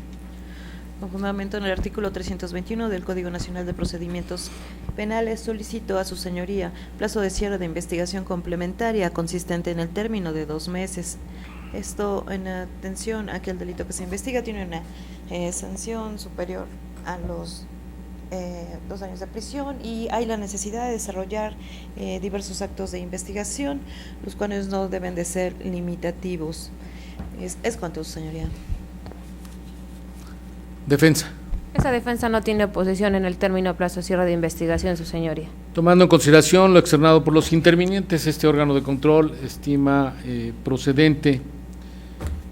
Con fundamento en el artículo 321 del Código Nacional de Procedimientos Penales, solicito a su señoría plazo de cierre de investigación complementaria consistente en el término de 2 meses. Esto en atención a que el delito que se investiga tiene una sanción superior a los 2 años de prisión, y hay la necesidad de desarrollar diversos actos de investigación, los cuales no deben de ser limitativos. Es cuanto, su señoría. Defensa. Esa defensa no tiene oposición en el término plazo de cierre de investigación, su señoría. Tomando en consideración lo externado por los intervinientes, este órgano de control estima procedente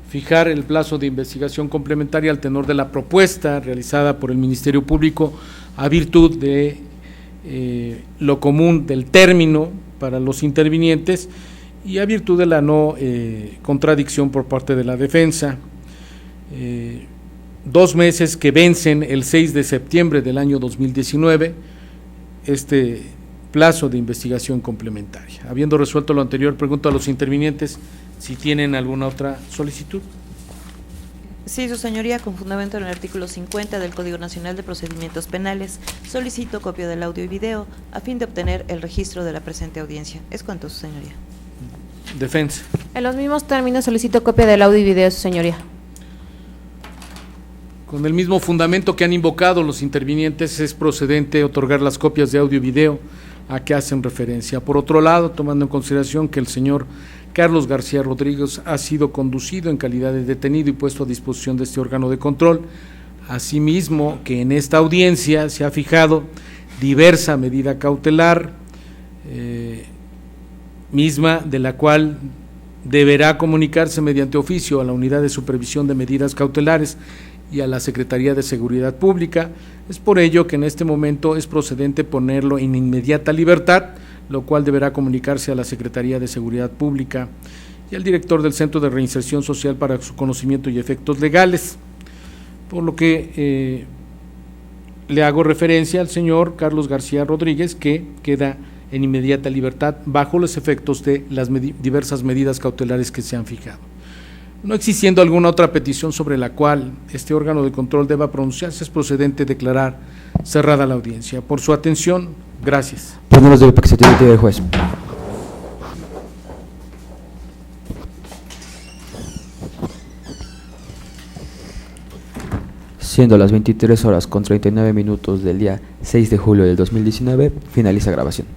fijar el plazo de investigación complementaria al tenor de la propuesta realizada por el Ministerio Público, a virtud de lo común del término para los intervinientes y a virtud de la no contradicción por parte de la defensa. 2 meses que vencen el 6 de septiembre del año 2019, este plazo de investigación complementaria. Habiendo resuelto lo anterior, pregunto a los intervinientes si tienen alguna otra solicitud. Sí, su señoría, con fundamento en el artículo 50 del Código Nacional de Procedimientos Penales, solicito copia del audio y video a fin de obtener el registro de la presente audiencia. Es cuanto, su señoría. Defensa. En los mismos términos solicito copia del audio y video, su señoría. Con el mismo fundamento que han invocado los intervinientes, es procedente otorgar las copias de audio y video a que hacen referencia. Por otro lado, tomando en consideración que el señor Carlos García Rodríguez ha sido conducido en calidad de detenido y puesto a disposición de este órgano de control, asimismo que en esta audiencia se ha fijado diversa medida cautelar, misma de la cual deberá comunicarse mediante oficio a la Unidad de Supervisión de Medidas Cautelares y a la Secretaría de Seguridad Pública. Es por ello que en este momento es procedente ponerlo en inmediata libertad, lo cual deberá comunicarse a la Secretaría de Seguridad Pública y al director del Centro de Reinserción Social para su conocimiento y efectos legales, por lo que le hago referencia al señor Carlos García Rodríguez, que queda en inmediata libertad bajo los efectos de las diversas medidas cautelares que se han fijado. No existiendo alguna otra petición sobre la cual este órgano de control deba pronunciarse, es procedente declarar cerrada la audiencia. Por su atención, gracias. Ponemos de paquete del juez. Siendo las 23 horas con 39 minutos del día 6 de julio del 2019, finaliza grabación.